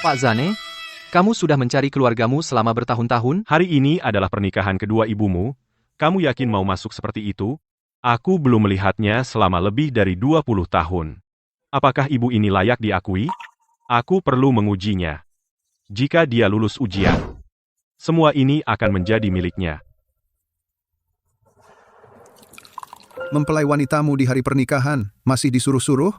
Pak Zane, kamu sudah mencari keluargamu selama bertahun-tahun? Hari ini adalah pernikahan kedua ibumu. Kamu yakin mau masuk seperti itu? Aku belum melihatnya selama lebih dari 20 tahun. Apakah ibu ini layak diakui? Aku perlu mengujinya. Jika dia lulus ujian, semua ini akan menjadi miliknya. Mempelai wanitamu di hari pernikahan, masih disuruh-suruh?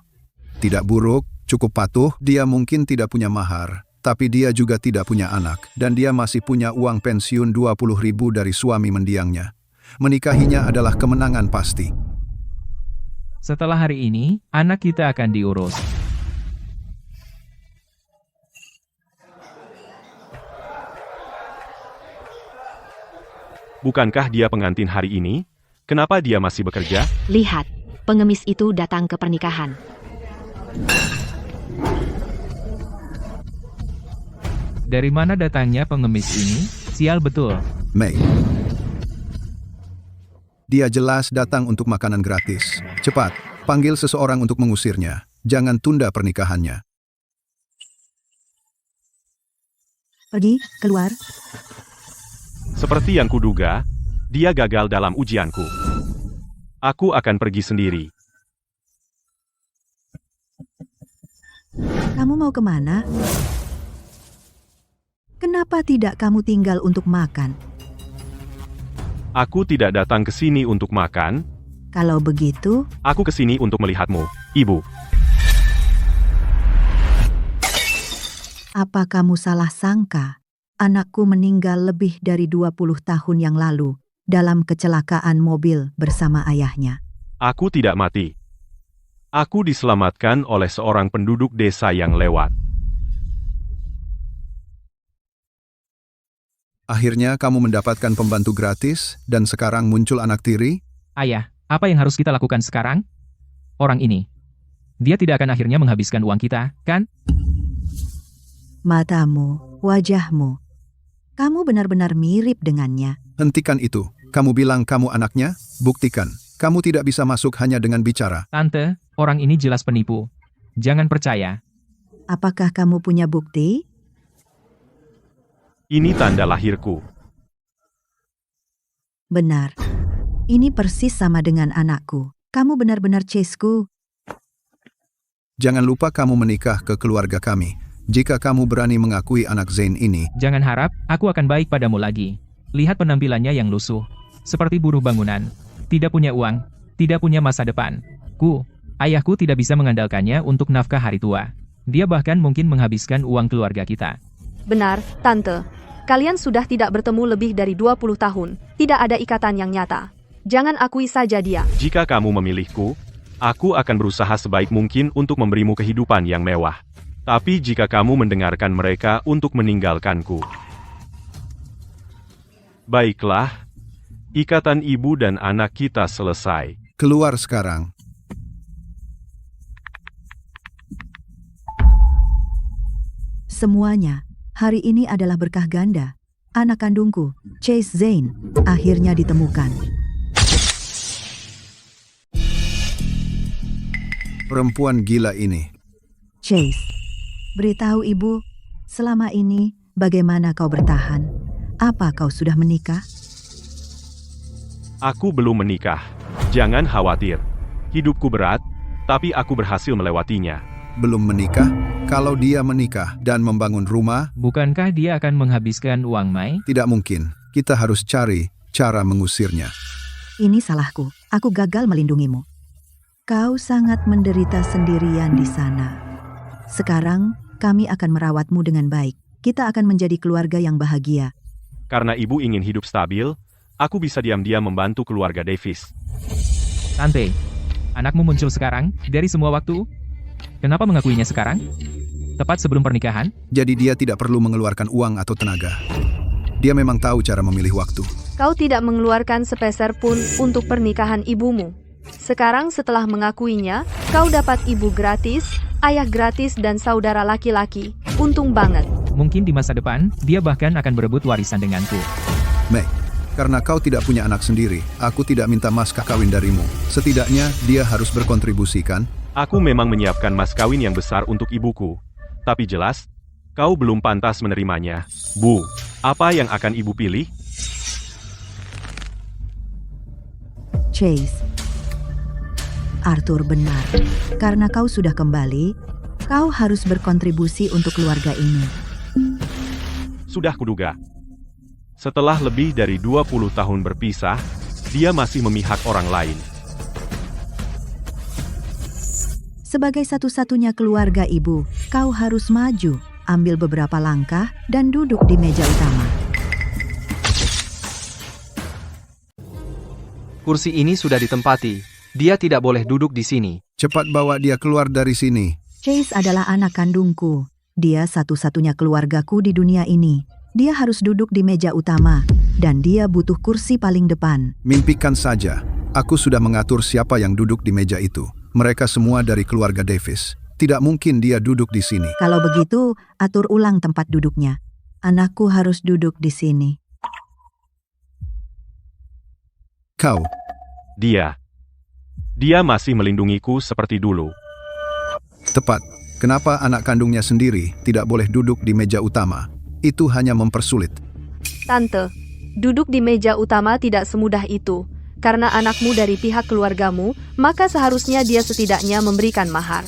Tidak buruk, cukup patuh, dia mungkin tidak punya mahar, tapi dia juga tidak punya anak, dan dia masih punya uang pensiun 20.000 dari suami mendiangnya. Menikahinya adalah kemenangan pasti. Setelah hari ini, anak kita akan diurus. Bukankah dia pengantin hari ini? Kenapa dia masih bekerja? Lihat, pengemis itu datang ke pernikahan. Dari mana datangnya pengemis ini? Sial betul. Mei. Dia jelas datang untuk makanan gratis. Cepat, panggil seseorang untuk mengusirnya. Jangan tunda pernikahannya. Pergi, keluar. Seperti yang kuduga, dia gagal dalam ujianku. Aku akan pergi sendiri. Kamu mau kemana? Kenapa tidak kamu tinggal untuk makan? Aku tidak datang ke sini untuk makan. Kalau begitu, Aku ke sini untuk melihatmu, Ibu. apa kamu salah sangka? Anakku meninggal lebih dari 20 tahun yang lalu dalam kecelakaan mobil bersama ayahnya. Aku tidak mati. Aku diselamatkan oleh seorang penduduk desa yang lewat. Akhirnya kamu mendapatkan pembantu gratis, dan sekarang muncul anak tiri? Ayah, apa yang harus kita lakukan sekarang? Orang ini. Dia tidak akan akhirnya menghabiskan uang kita, kan? Matamu, wajahmu. Kamu benar-benar mirip dengannya. Hentikan itu. Kamu bilang kamu anaknya? Buktikan. Kamu tidak bisa masuk hanya dengan bicara. Tante, orang ini jelas penipu. Jangan percaya. Apakah kamu punya bukti? Ini tanda lahirku. Benar. Ini persis sama dengan anakku. Kamu benar-benar Chesku. Jangan lupa kamu menikah ke keluarga kami. Jika kamu berani mengakui anak Zain ini, Jangan harap, aku akan baik padamu lagi. Lihat penampilannya yang lusuh. Seperti buruh bangunan. Tidak punya uang. Tidak punya masa depan. Ayahku tidak bisa mengandalkannya untuk nafkah hari tua. Dia bahkan mungkin menghabiskan uang keluarga kita. Benar, Tante. Kalian sudah tidak bertemu lebih dari 20 tahun. Tidak ada ikatan yang nyata. Jangan akui saja dia. Jika kamu memilihku, aku akan berusaha sebaik mungkin untuk memberimu kehidupan yang mewah. Tapi jika kamu mendengarkan mereka untuk meninggalkanku, baiklah, ikatan ibu dan anak kita selesai. keluar sekarang. Semuanya, hari ini adalah berkah ganda. Anak kandungku, Chase Zain, akhirnya ditemukan. Perempuan gila ini. Chase, beritahu ibu, selama ini bagaimana kau bertahan? Apa kau sudah menikah? Aku belum menikah. Jangan khawatir. Hidupku berat, tapi aku berhasil melewatinya. Belum menikah? Kalau dia menikah dan membangun rumah, Bukankah dia akan menghabiskan uang Mai? tidak mungkin. Kita harus cari cara mengusirnya. Ini salahku, aku gagal melindungimu. Kau sangat menderita sendirian di sana. Sekarang, kami akan merawatmu dengan baik. Kita akan menjadi keluarga yang bahagia. Karena ibu ingin hidup stabil, aku bisa diam-diam membantu keluarga Davis. Tante, anakmu muncul sekarang, dari semua waktu? Kenapa mengakuinya sekarang? Tepat sebelum pernikahan? Jadi dia tidak perlu mengeluarkan uang atau tenaga. Dia memang tahu cara memilih waktu. Kau tidak mengeluarkan sepeser pun untuk pernikahan ibumu. Sekarang setelah mengakuinya, kau dapat ibu gratis, ayah gratis dan saudara laki-laki. Untung banget. Mungkin di masa depan, dia bahkan akan berebut warisan denganku. Mei, karena kau tidak punya anak sendiri, aku tidak minta mas kawin darimu. Setidaknya, dia harus berkontribusi, kan? Aku memang menyiapkan mas kawin yang besar untuk ibuku. Tapi jelas, Kau belum pantas menerimanya. Bu, apa yang akan ibu pilih? Chase. Arthur benar. Karena kau sudah kembali, kau harus berkontribusi untuk keluarga ini. Sudah kuduga. Setelah lebih dari 20 tahun berpisah, dia masih memihak orang lain. Sebagai satu-satunya keluarga ibu, kau harus maju, ambil beberapa langkah, dan duduk di meja utama. Kursi ini sudah ditempati. Dia tidak boleh duduk di sini. Cepat bawa dia keluar dari sini. Chase adalah anak kandungku. Dia satu-satunya keluargaku di dunia ini. Dia harus duduk di meja utama, dan dia butuh kursi paling depan. Mimpikan saja. Aku sudah mengatur siapa yang duduk di meja itu. Mereka semua dari keluarga Davis. Tidak mungkin dia duduk di sini. Kalau begitu, atur ulang tempat duduknya. Anakku harus duduk di sini. Kau, Dia masih melindungiku seperti dulu. tepat. Kenapa anak kandungnya sendiri tidak boleh duduk di meja utama? Itu hanya mempersulit. Tante, duduk di meja utama tidak semudah itu. Karena anakmu dari pihak keluargamu, maka seharusnya dia setidaknya memberikan mahar.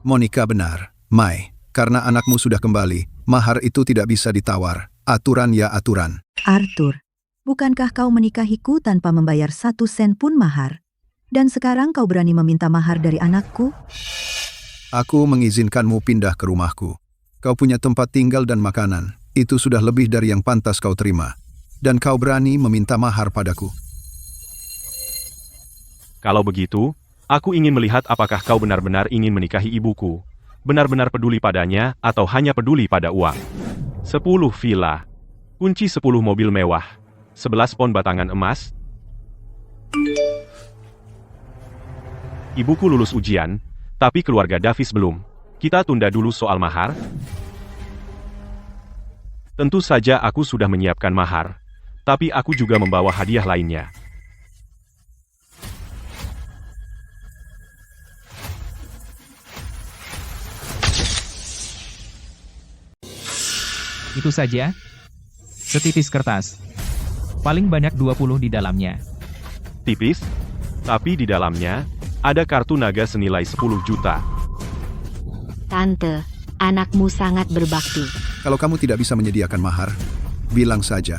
Monica benar. Mai, karena anakmu sudah kembali, mahar itu tidak bisa ditawar. Aturan ya aturan. Arthur, bukankah kau menikahiku tanpa membayar 1 sen pun mahar? Dan sekarang kau berani meminta mahar dari anakku? Aku mengizinkanmu pindah ke rumahku. Kau punya tempat tinggal dan makanan. Itu sudah lebih dari yang pantas kau terima. Dan kau berani meminta mahar padaku. Kalau begitu, aku ingin melihat apakah kau benar-benar ingin menikahi ibuku. Benar-benar peduli padanya atau hanya peduli pada uang. 10 villa. Kunci 10 mobil mewah. 11 pon batangan emas. Ibuku lulus ujian, tapi keluarga Davis belum. Kita tunda dulu soal mahar. Tentu saja aku sudah menyiapkan mahar, tapi aku juga membawa hadiah lainnya. Itu saja? Setipis kertas. Paling banyak 20 di dalamnya. Tipis, tapi di dalamnya ada kartu naga senilai 10 juta. Tante, anakmu sangat berbakti. Kalau kamu tidak bisa menyediakan mahar, bilang saja.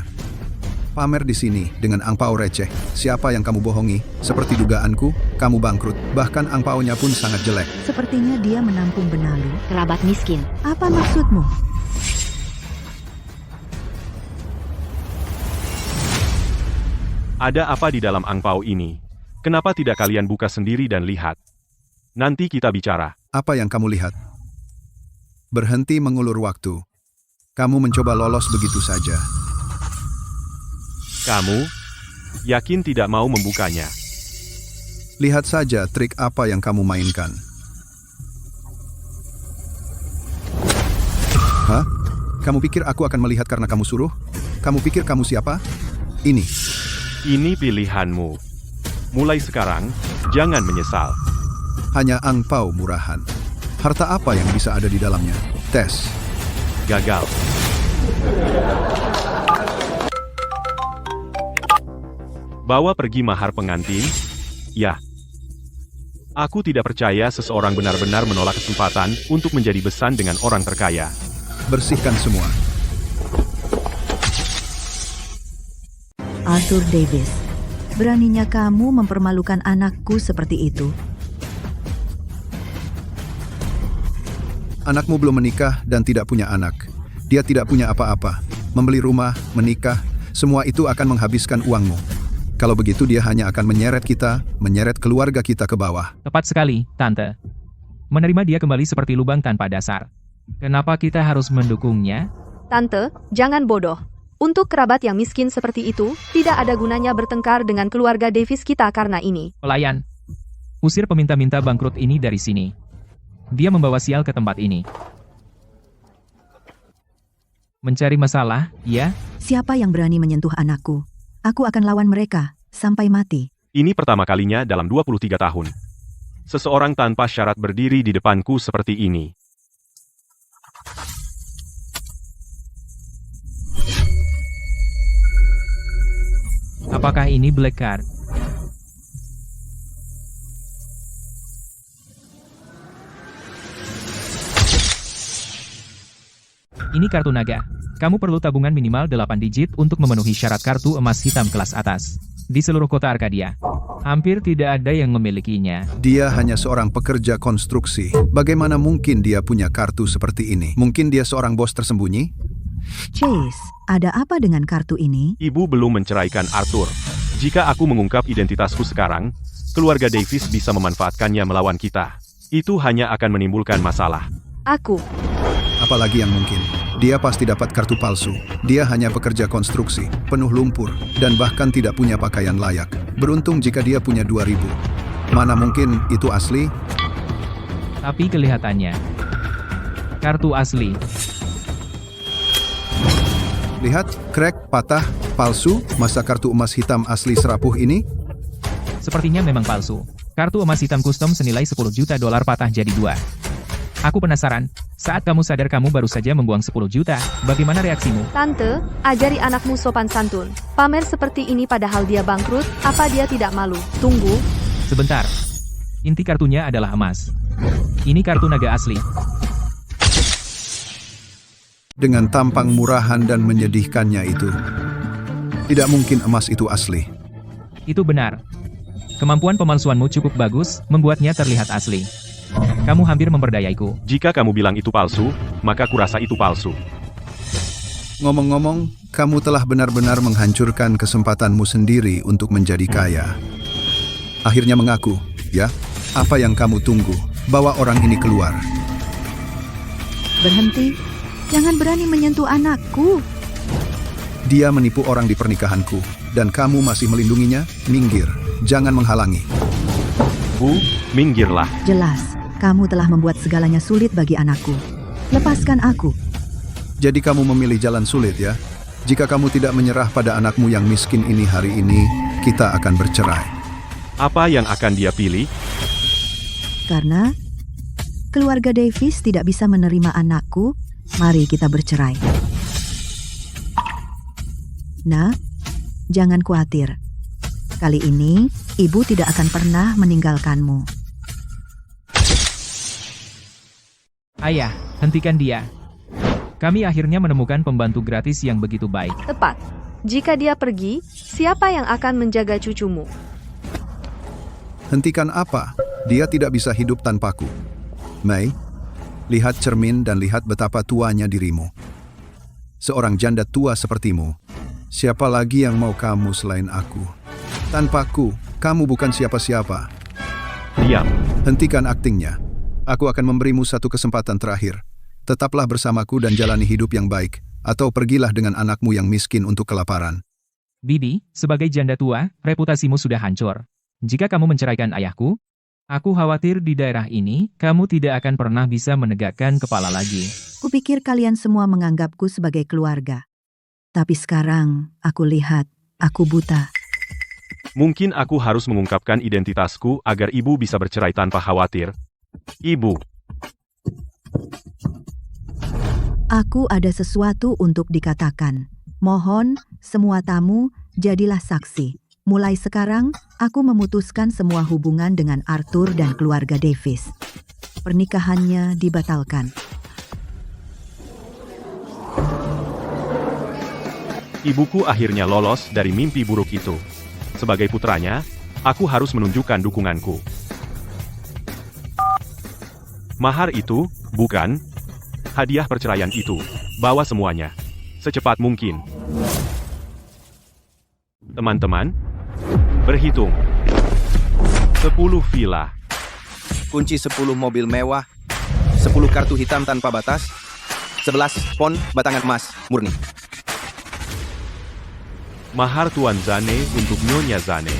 Pamer di sini dengan angpau receh. Siapa yang kamu bohongi? Seperti dugaanku, kamu bangkrut. Bahkan angpaunya pun sangat jelek. Sepertinya dia menampung benalu. Kerabat miskin. Apa maksudmu? Ada apa di dalam angpau ini? Kenapa tidak kalian buka sendiri dan lihat? Nanti kita bicara. Apa yang kamu lihat? Berhenti mengulur waktu. Kamu mencoba lolos begitu saja. Kamu yakin tidak mau membukanya? Lihat saja trik apa yang kamu mainkan. Hah? Kamu pikir aku akan melihat karena kamu suruh? Kamu pikir kamu siapa? Ini pilihanmu. Mulai sekarang, jangan menyesal. Hanya angpau murahan. Harta apa yang bisa ada di dalamnya? Tes. Gagal. Bawa pergi mahar pengantin? Ya. Aku tidak percaya seseorang benar-benar menolak kesempatan untuk menjadi besan dengan orang terkaya. Bersihkan semua. Arthur Davis, beraninya kamu mempermalukan anakku seperti itu? Anakmu belum menikah dan tidak punya anak. Dia tidak punya apa-apa. Membeli rumah, menikah, semua itu akan menghabiskan uangmu. Kalau begitu dia hanya akan menyeret kita, menyeret keluarga kita ke bawah. Tepat sekali, Tante. Menerima dia kembali seperti lubang tanpa dasar. Kenapa kita harus mendukungnya? Tante, jangan bodoh. Untuk kerabat yang miskin seperti itu, tidak ada gunanya bertengkar dengan keluarga Davis kita karena ini. Pelayan, usir peminta-minta bangkrut ini dari sini. Dia membawa sial ke tempat ini. Mencari masalah, ya? Siapa yang berani menyentuh anakku? Aku akan lawan mereka, sampai mati. Ini pertama kalinya dalam 23 tahun. Seseorang tanpa syarat berdiri di depanku seperti ini. Apakah ini black card? Ini kartu naga. Kamu perlu tabungan minimal 8 digit untuk memenuhi syarat kartu emas hitam kelas atas. Di seluruh kota Arkadia, hampir tidak ada yang memilikinya. Dia hanya seorang pekerja konstruksi. Bagaimana mungkin dia punya kartu seperti ini? Mungkin dia seorang bos tersembunyi? Chase, ada apa dengan kartu ini? Ibu belum menceraikan Arthur. Jika aku mengungkap identitasku sekarang, keluarga Davis bisa memanfaatkannya melawan kita. Itu hanya akan menimbulkan masalah. Aku. Apalagi yang mungkin? Dia pasti dapat kartu palsu. Dia hanya pekerja konstruksi, penuh lumpur, dan bahkan tidak punya pakaian layak. Beruntung jika dia punya 2.000. Mana mungkin itu asli? Tapi kelihatannya, kartu asli. Lihat, crack, patah, palsu. Masa kartu emas hitam asli serapuh ini? Sepertinya memang palsu. Kartu emas hitam custom senilai 10 juta dolar patah jadi 2. Aku penasaran, saat kamu sadar kamu baru saja membuang 10 juta, bagaimana reaksimu? Tante, ajari anakmu sopan santun. Pamer seperti ini padahal dia bangkrut, apa dia tidak malu? Tunggu. Sebentar. Inti kartunya adalah emas. Ini kartu naga asli. Dengan tampang murahan dan menyedihkannya itu. Tidak mungkin emas itu asli. Itu benar. Kemampuan pemalsuanmu cukup bagus, membuatnya terlihat asli. Kamu hampir memperdayaiku. Jika kamu bilang itu palsu, maka kurasa itu palsu. Ngomong-ngomong, kamu telah benar-benar menghancurkan kesempatanmu sendiri untuk menjadi kaya. Akhirnya mengaku, ya? Apa yang kamu tunggu? Bawa orang ini keluar. Berhenti. Jangan berani menyentuh anakku. Dia menipu orang di pernikahanku, dan kamu masih melindunginya? Minggir, jangan menghalangi. Bu, minggirlah. Jelas, kamu telah membuat segalanya sulit bagi anakku. Lepaskan aku. Jadi kamu memilih jalan sulit ya? Jika kamu tidak menyerah pada anakmu yang miskin ini hari ini, kita akan bercerai. Apa yang akan dia pilih? Karena keluarga Davis tidak bisa menerima anakku, mari kita bercerai. Nah, jangan khawatir. Kali ini, ibu tidak akan pernah meninggalkanmu. Ayah, hentikan dia. Kami akhirnya menemukan pembantu gratis yang begitu baik. Tepat. Jika dia pergi, siapa yang akan menjaga cucumu? Hentikan apa? Dia tidak bisa hidup tanpaku. Mei, lihat cermin dan lihat betapa tuanya dirimu. Seorang janda tua sepertimu. Siapa lagi yang mau kamu selain aku? Tanpaku, kamu bukan siapa-siapa. Diam. Hentikan aktingnya. Aku akan memberimu satu kesempatan terakhir. Tetaplah bersamaku dan jalani hidup yang baik, atau pergilah dengan anakmu yang miskin untuk kelaparan. Bibi, sebagai janda tua, reputasimu sudah hancur. Jika kamu menceraikan ayahku, aku khawatir di daerah ini, kamu tidak akan pernah bisa menegakkan kepala lagi. Kupikir kalian semua menganggapku sebagai keluarga. Tapi sekarang, aku lihat, aku buta. Mungkin aku harus mengungkapkan identitasku agar ibu bisa bercerai tanpa khawatir. Ibu. Aku ada sesuatu untuk dikatakan. Mohon, semua tamu, jadilah saksi. Mulai sekarang, aku memutuskan semua hubungan dengan Arthur dan keluarga Davis. Pernikahannya dibatalkan. Ibuku akhirnya lolos dari mimpi buruk itu. Sebagai putranya, aku harus menunjukkan dukunganku. Mahar itu, bukan? Hadiah perceraian itu. Bawa semuanya. Secepat mungkin. Teman-teman, berhitung. 10 villa. Kunci 10 mobil mewah, 10 kartu hitam tanpa batas, 11 pon batangan emas murni. Mahar Tuan Zane untuk Nyonya Zane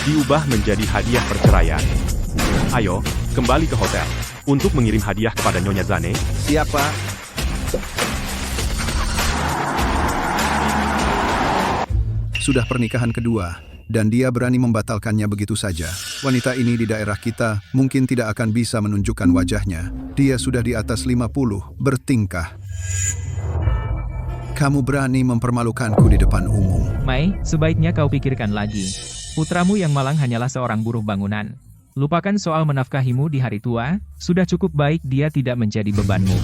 diubah menjadi hadiah perceraian. Ayo, kembali ke hotel untuk mengirim hadiah kepada Nyonya Zane. Siapa? Sudah pernikahan kedua, dan dia berani membatalkannya begitu saja. Wanita ini di daerah kita mungkin tidak akan bisa menunjukkan wajahnya. Dia sudah di atas 50, bertingkah. Kamu berani mempermalukanku di depan umum. Mai, sebaiknya kau pikirkan lagi. Putramu yang malang hanyalah seorang buruh bangunan. Lupakan soal menafkahimu di hari tua, sudah cukup baik dia tidak menjadi bebanmu.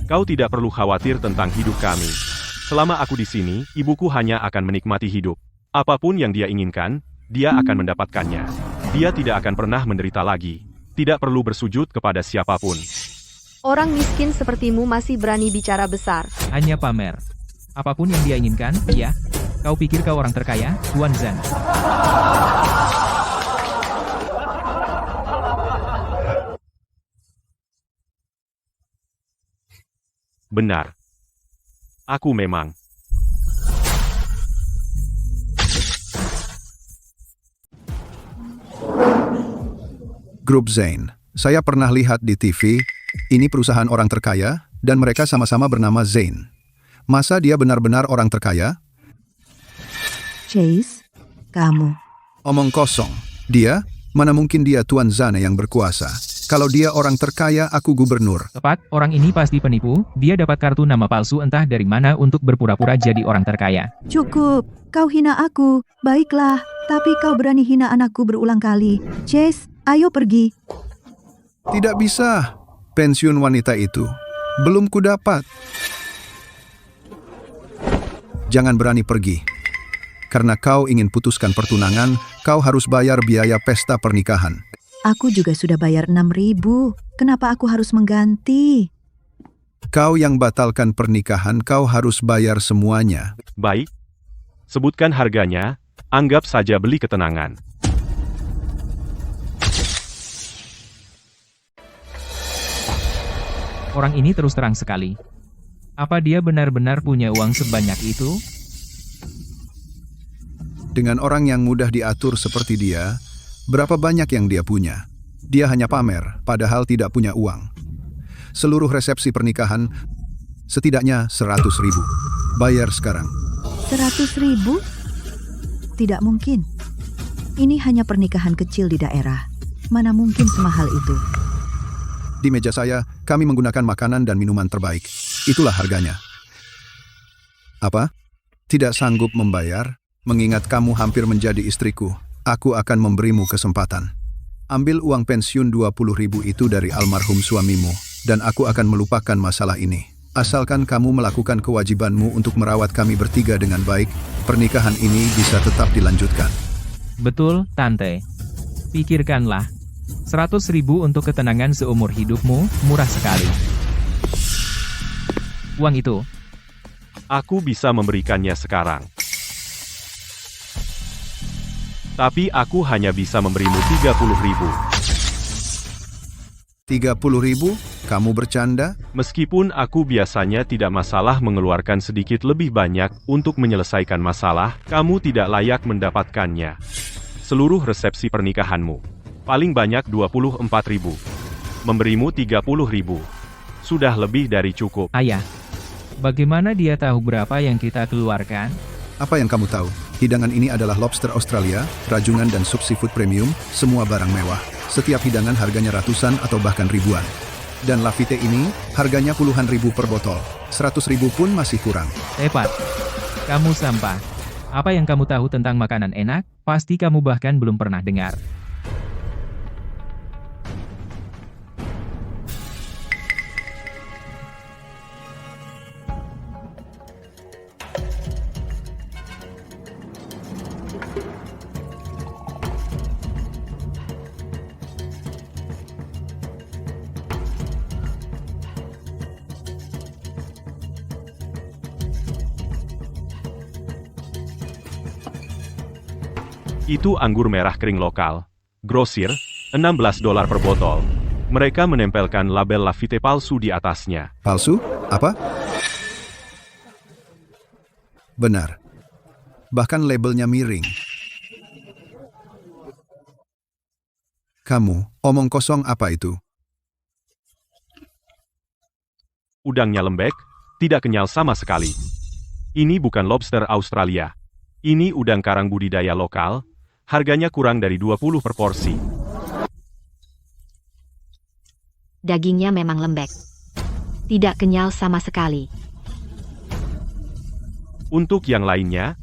Kau tidak perlu khawatir tentang hidup kami. Selama aku di sini, ibuku hanya akan menikmati hidup. Apapun yang dia inginkan, dia akan mendapatkannya. Dia tidak akan pernah menderita lagi. Tidak perlu bersujud kepada siapapun. Orang miskin sepertimu masih berani bicara besar. Hanya pamer. Apapun yang dia inginkan, ya. Kau pikir kau orang terkaya, Tuan Zan? Benar. Aku memang. Grup Zain. Saya pernah lihat di TV, ini perusahaan orang terkaya, dan mereka sama-sama bernama Zain. Masa dia benar-benar orang terkaya? Chase, kamu. Omong kosong. Dia? Mana mungkin dia Tuan Zane yang berkuasa. Kalau dia orang terkaya, aku gubernur. Tepat, orang ini pasti penipu, dia dapat kartu nama palsu entah dari mana untuk berpura-pura jadi orang terkaya. Cukup, kau hina aku. Baiklah, tapi kau berani hina anakku berulang kali. Chase, ayo pergi. Tidak bisa. Pensiun wanita itu belum kudapat. Jangan berani pergi. Karena kau ingin putuskan pertunangan, kau harus bayar biaya pesta pernikahan. Aku juga sudah bayar 6.000. Kenapa aku harus mengganti? Kau yang batalkan pernikahan, kau harus bayar semuanya. Baik. Sebutkan harganya, anggap saja beli ketenangan. Orang ini terus terang sekali. Apa dia benar-benar punya uang sebanyak itu? Dengan orang yang mudah diatur seperti dia, berapa banyak yang dia punya? Dia hanya pamer, padahal tidak punya uang. Seluruh resepsi pernikahan, setidaknya 100.000. Bayar sekarang. 100.000? Tidak mungkin. Ini hanya pernikahan kecil di daerah. Mana mungkin semahal itu? Di meja saya, kami menggunakan makanan dan minuman terbaik. Itulah harganya. Apa? Tidak sanggup membayar? Mengingat kamu hampir menjadi istriku, aku akan memberimu kesempatan. Ambil uang pensiun 20.000 itu dari almarhum suamimu, dan aku akan melupakan masalah ini. Asalkan kamu melakukan kewajibanmu untuk merawat kami bertiga dengan baik, pernikahan ini bisa tetap dilanjutkan. Betul, Tante. Pikirkanlah. 100.000 untuk ketenangan seumur hidupmu, murah sekali. Uang itu. Aku bisa memberikannya sekarang. Tapi aku hanya bisa memberimu 30.000. 30.000? Kamu bercanda? Meskipun aku biasanya tidak masalah mengeluarkan sedikit lebih banyak untuk menyelesaikan masalah, kamu tidak layak mendapatkannya. Seluruh resepsi pernikahanmu. Paling banyak 24.000. Memberimu 30.000. Sudah lebih dari cukup. Ayah, bagaimana dia tahu berapa yang kita keluarkan? Apa yang kamu tahu? Hidangan ini adalah lobster Australia, rajungan dan sup seafood premium, semua barang mewah. Setiap hidangan harganya ratusan atau bahkan ribuan. Dan Lafite ini, harganya puluhan ribu per botol. 100.000 pun masih kurang. Tepat. Kamu sampah. Apa yang kamu tahu tentang makanan enak? Pasti kamu bahkan belum pernah dengar. Itu anggur merah kering lokal. Grosir, $16 per botol. Mereka menempelkan label Lafite palsu di atasnya. Palsu? Apa? Benar. Bahkan labelnya miring. Kamu, omong kosong apa itu? Udangnya lembek, tidak kenyal sama sekali. Ini bukan lobster Australia. Ini udang karang budidaya lokal. Harganya kurang dari 20 per porsi. Dagingnya memang lembek. Tidak kenyal sama sekali. Untuk yang lainnya,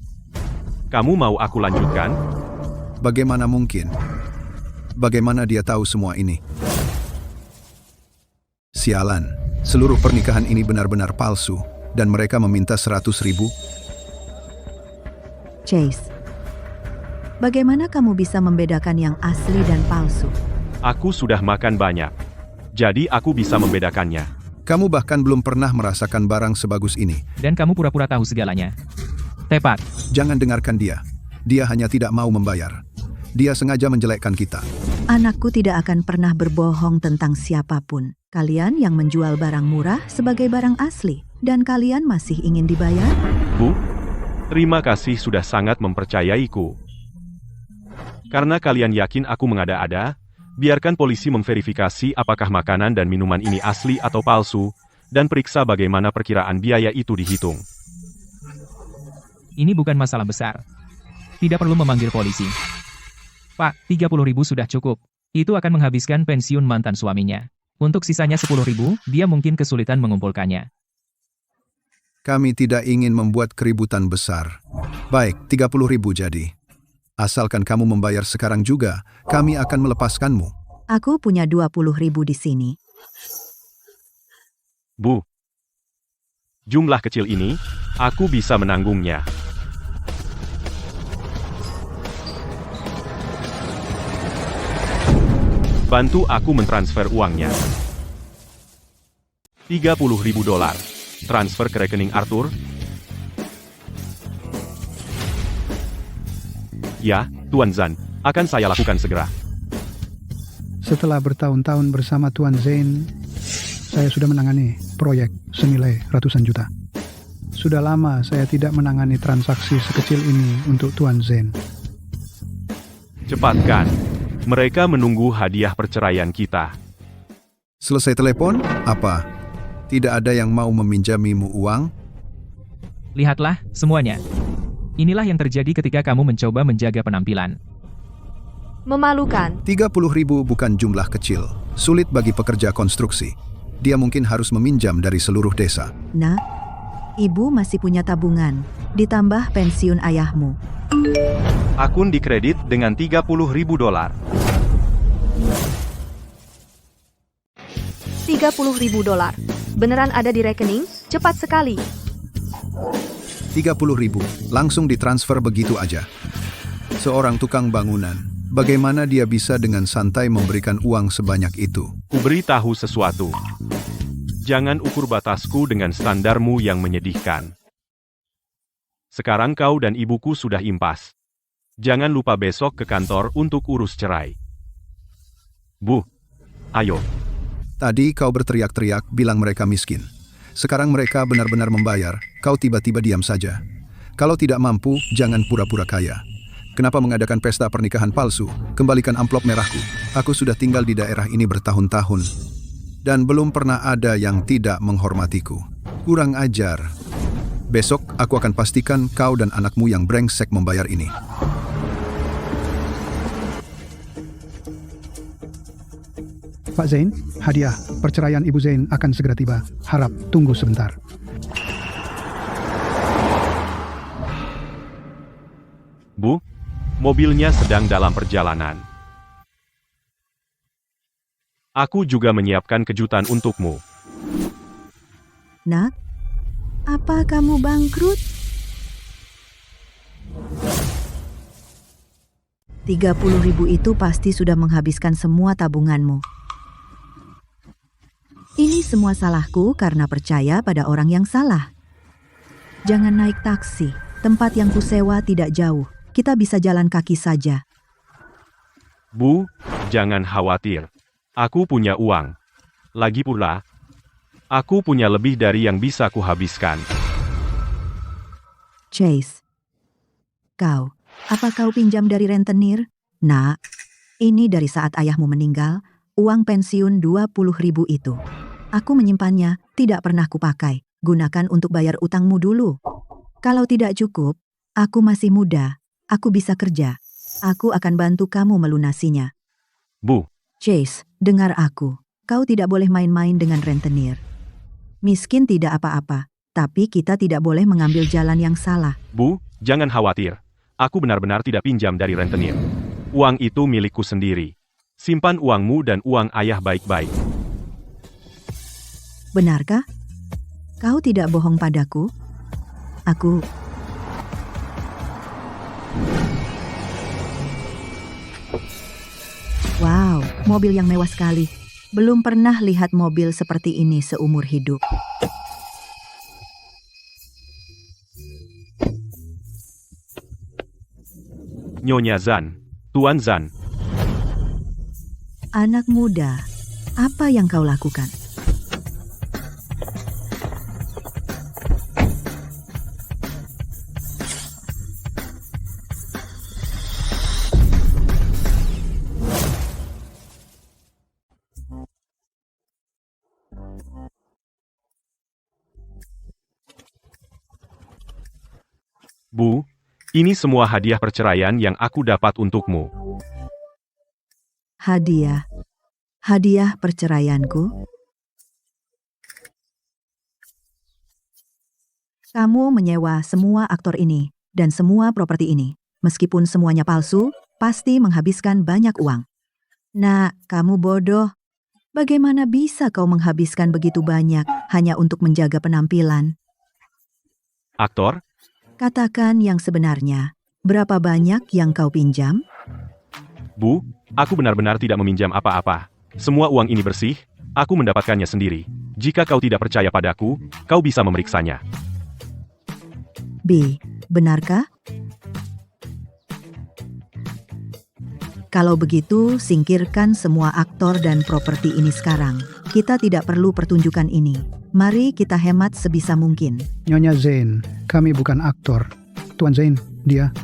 Kamu mau aku lanjutkan? Bagaimana mungkin? Bagaimana dia tahu semua ini? Sialan, seluruh pernikahan ini benar-benar palsu, dan mereka meminta 100.000. Chase, bagaimana kamu bisa membedakan yang asli dan palsu? Aku sudah makan banyak. Jadi aku bisa membedakannya. Kamu bahkan belum pernah merasakan barang sebagus ini. Dan kamu pura-pura tahu segalanya. Tepat. Jangan dengarkan dia. Dia hanya tidak mau membayar. Dia sengaja menjelekkan kita. Anakku tidak akan pernah berbohong tentang siapapun. Kalian yang menjual barang murah sebagai barang asli, dan kalian masih ingin dibayar? Bu, terima kasih sudah sangat mempercayaiku. Karena kalian yakin aku mengada-ada, biarkan polisi memverifikasi apakah makanan dan minuman ini asli atau palsu, dan periksa bagaimana perkiraan biaya itu dihitung. Ini bukan masalah besar. Tidak perlu memanggil polisi. Pak, 30.000 sudah cukup. Itu akan menghabiskan pensiun mantan suaminya. Untuk sisanya 10.000, dia mungkin kesulitan mengumpulkannya. Kami tidak ingin membuat keributan besar. Baik, 30.000 jadi. Asalkan kamu membayar sekarang juga, kami akan melepaskanmu. Aku punya 20.000 di sini. Bu, jumlah kecil ini, aku bisa menanggungnya. Bantu aku mentransfer uangnya. $30.000. Transfer ke rekening Arthur. Ya, Tuan Zan, akan saya lakukan segera. Setelah bertahun-tahun bersama Tuan Zane, saya sudah menangani proyek senilai ratusan juta. Sudah lama saya tidak menangani transaksi sekecil ini untuk Tuan Zane. Cepatkan. Mereka menunggu hadiah perceraian kita. Selesai telepon? Apa? Tidak ada yang mau meminjamimu uang? Lihatlah, semuanya. Inilah yang terjadi ketika kamu mencoba menjaga penampilan. Memalukan. 30.000 bukan jumlah kecil. Sulit bagi pekerja konstruksi. Dia mungkin harus meminjam dari seluruh desa. Nak, ibu masih punya tabungan, ditambah pensiun ayahmu. Akun dikredit dengan $30.000. $30.000. Beneran ada di rekening? Cepat sekali. 30.000, langsung ditransfer begitu aja. Seorang tukang bangunan, bagaimana dia bisa dengan santai memberikan uang sebanyak itu? Kuberitahu sesuatu. Jangan ukur batasku dengan standarmu yang menyedihkan. Sekarang kau dan ibuku sudah impas. Jangan lupa besok ke kantor untuk urus cerai. Bu, ayo. Tadi kau berteriak-teriak bilang mereka miskin. Sekarang mereka benar-benar membayar, kau tiba-tiba diam saja. Kalau tidak mampu, jangan pura-pura kaya. Kenapa mengadakan pesta pernikahan palsu? Kembalikan amplop merahku. Aku sudah tinggal di daerah ini bertahun-tahun. Dan belum pernah ada yang tidak menghormatiku. Kurang ajar. Besok aku akan pastikan kau dan anakmu yang brengsek membayar ini. Pak Zain, hadiah perceraian Ibu Zain akan segera tiba. Harap tunggu sebentar. Bu, mobilnya sedang dalam perjalanan. Aku juga menyiapkan kejutan untukmu. Nak, apa kamu bangkrut? 30.000 itu pasti sudah menghabiskan semua tabunganmu. Ini semua salahku karena percaya pada orang yang salah. Jangan naik taksi, tempat yang kusewa tidak jauh. Kita bisa jalan kaki saja. Bu, jangan khawatir. Aku punya uang. Lagi pula, aku punya lebih dari yang bisa kuhabiskan. Chase, apa kau pinjam dari rentenir? Nak, ini dari saat ayahmu meninggal, uang pensiun 20.000 itu. Aku menyimpannya, tidak pernah kupakai. Gunakan untuk bayar utangmu dulu. Kalau tidak cukup, aku masih muda. Aku bisa kerja. Aku akan bantu kamu melunasinya. Bu, Chase, dengar aku. Kau tidak boleh main-main dengan rentenir. Miskin tidak apa-apa, tapi kita tidak boleh mengambil jalan yang salah. Bu, jangan khawatir. aku benar-benar tidak pinjam dari rentenir. Uang itu milikku sendiri. Simpan uangmu dan uang ayah baik-baik. Benarkah? Kau tidak bohong padaku? Aku... Wow, mobil yang mewah sekali. Belum pernah lihat mobil seperti ini seumur hidup. Nyonya Zan, Tuan Zan. Anak muda, apa yang kau lakukan? Bu, ini semua hadiah perceraian yang aku dapat untukmu. Hadiah. Hadiah perceraianku? Kamu menyewa semua aktor ini dan semua properti ini. Meskipun semuanya palsu, pasti menghabiskan banyak uang. Nah, kamu bodoh. Bagaimana bisa kau menghabiskan begitu banyak hanya untuk menjaga penampilan? Aktor? Katakan yang sebenarnya. Berapa banyak yang kau pinjam? Bu, aku benar-benar tidak meminjam apa-apa. Semua uang ini bersih, aku mendapatkannya sendiri. Jika kau tidak percaya padaku, kau bisa memeriksanya. B. Benarkah? Kalau begitu, singkirkan semua aktor dan properti ini sekarang. Kita tidak perlu pertunjukan ini. Mari kita hemat sebisa mungkin. Nyonya Zane, kami bukan aktor. Tuan Zane, dia.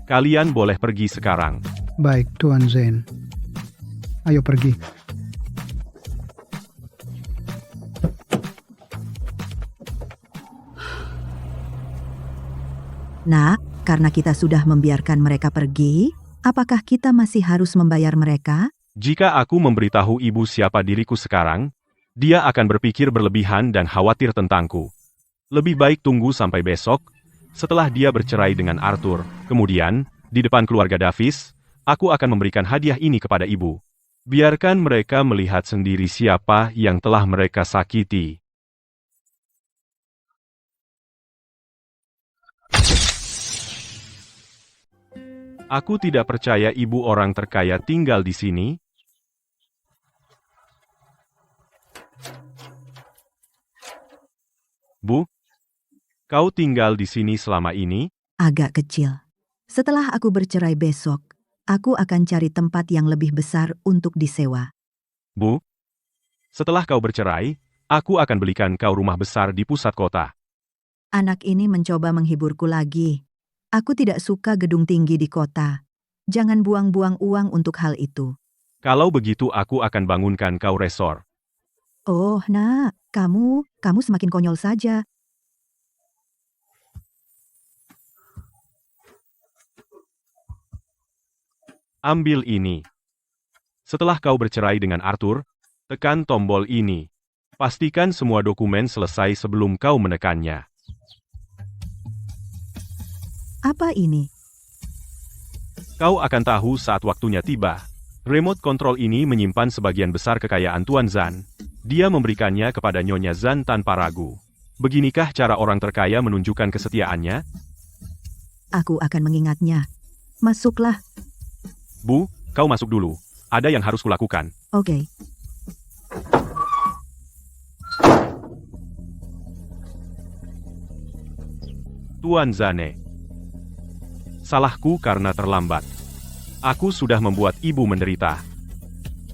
Kalian boleh pergi sekarang. Baik, Tuan Zane. Ayo pergi. Nak, karena kita sudah membiarkan mereka pergi, apakah kita masih harus membayar mereka? Jika aku memberitahu ibu siapa diriku sekarang, dia akan berpikir berlebihan dan khawatir tentangku. Lebih baik tunggu sampai besok, setelah dia bercerai dengan Arthur. Kemudian, di depan keluarga Davis, aku akan memberikan hadiah ini kepada ibu. Biarkan mereka melihat sendiri siapa yang telah mereka sakiti. Aku tidak percaya ibu orang terkaya tinggal di sini. Bu, kau tinggal di sini selama ini? Agak kecil. Setelah aku bercerai besok, aku akan cari tempat yang lebih besar untuk disewa. Bu, setelah kau bercerai, aku akan belikan kau rumah besar di pusat kota. Anak ini mencoba menghiburku lagi. Aku tidak suka gedung tinggi di kota. Jangan buang-buang uang untuk hal itu. Kalau begitu aku akan bangunkan kau resor. Oh, nak, kamu semakin konyol saja. Ambil ini. Setelah kau bercerai dengan Arthur, tekan tombol ini. Pastikan semua dokumen selesai sebelum kau menekannya. Apa ini? Kau akan tahu saat waktunya tiba. Remote control ini menyimpan sebagian besar kekayaan Tuan Zan. Dia memberikannya kepada Nyonya Zan tanpa ragu. Beginikah cara orang terkaya menunjukkan kesetiaannya? Aku akan mengingatnya. Masuklah. Bu, kau masuk dulu. Ada yang harus kulakukan. Oke. Tuan Zane. Salahku karena terlambat. Aku sudah membuat ibu menderita.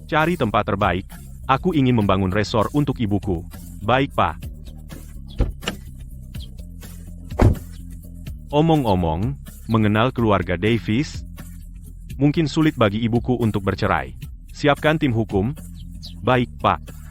Cari tempat terbaik. Aku ingin membangun resor untuk ibuku. Baik, Pak. Omong-omong, mengenal keluarga Davis, mungkin sulit bagi ibuku untuk bercerai. Siapkan tim hukum. Baik, Pak.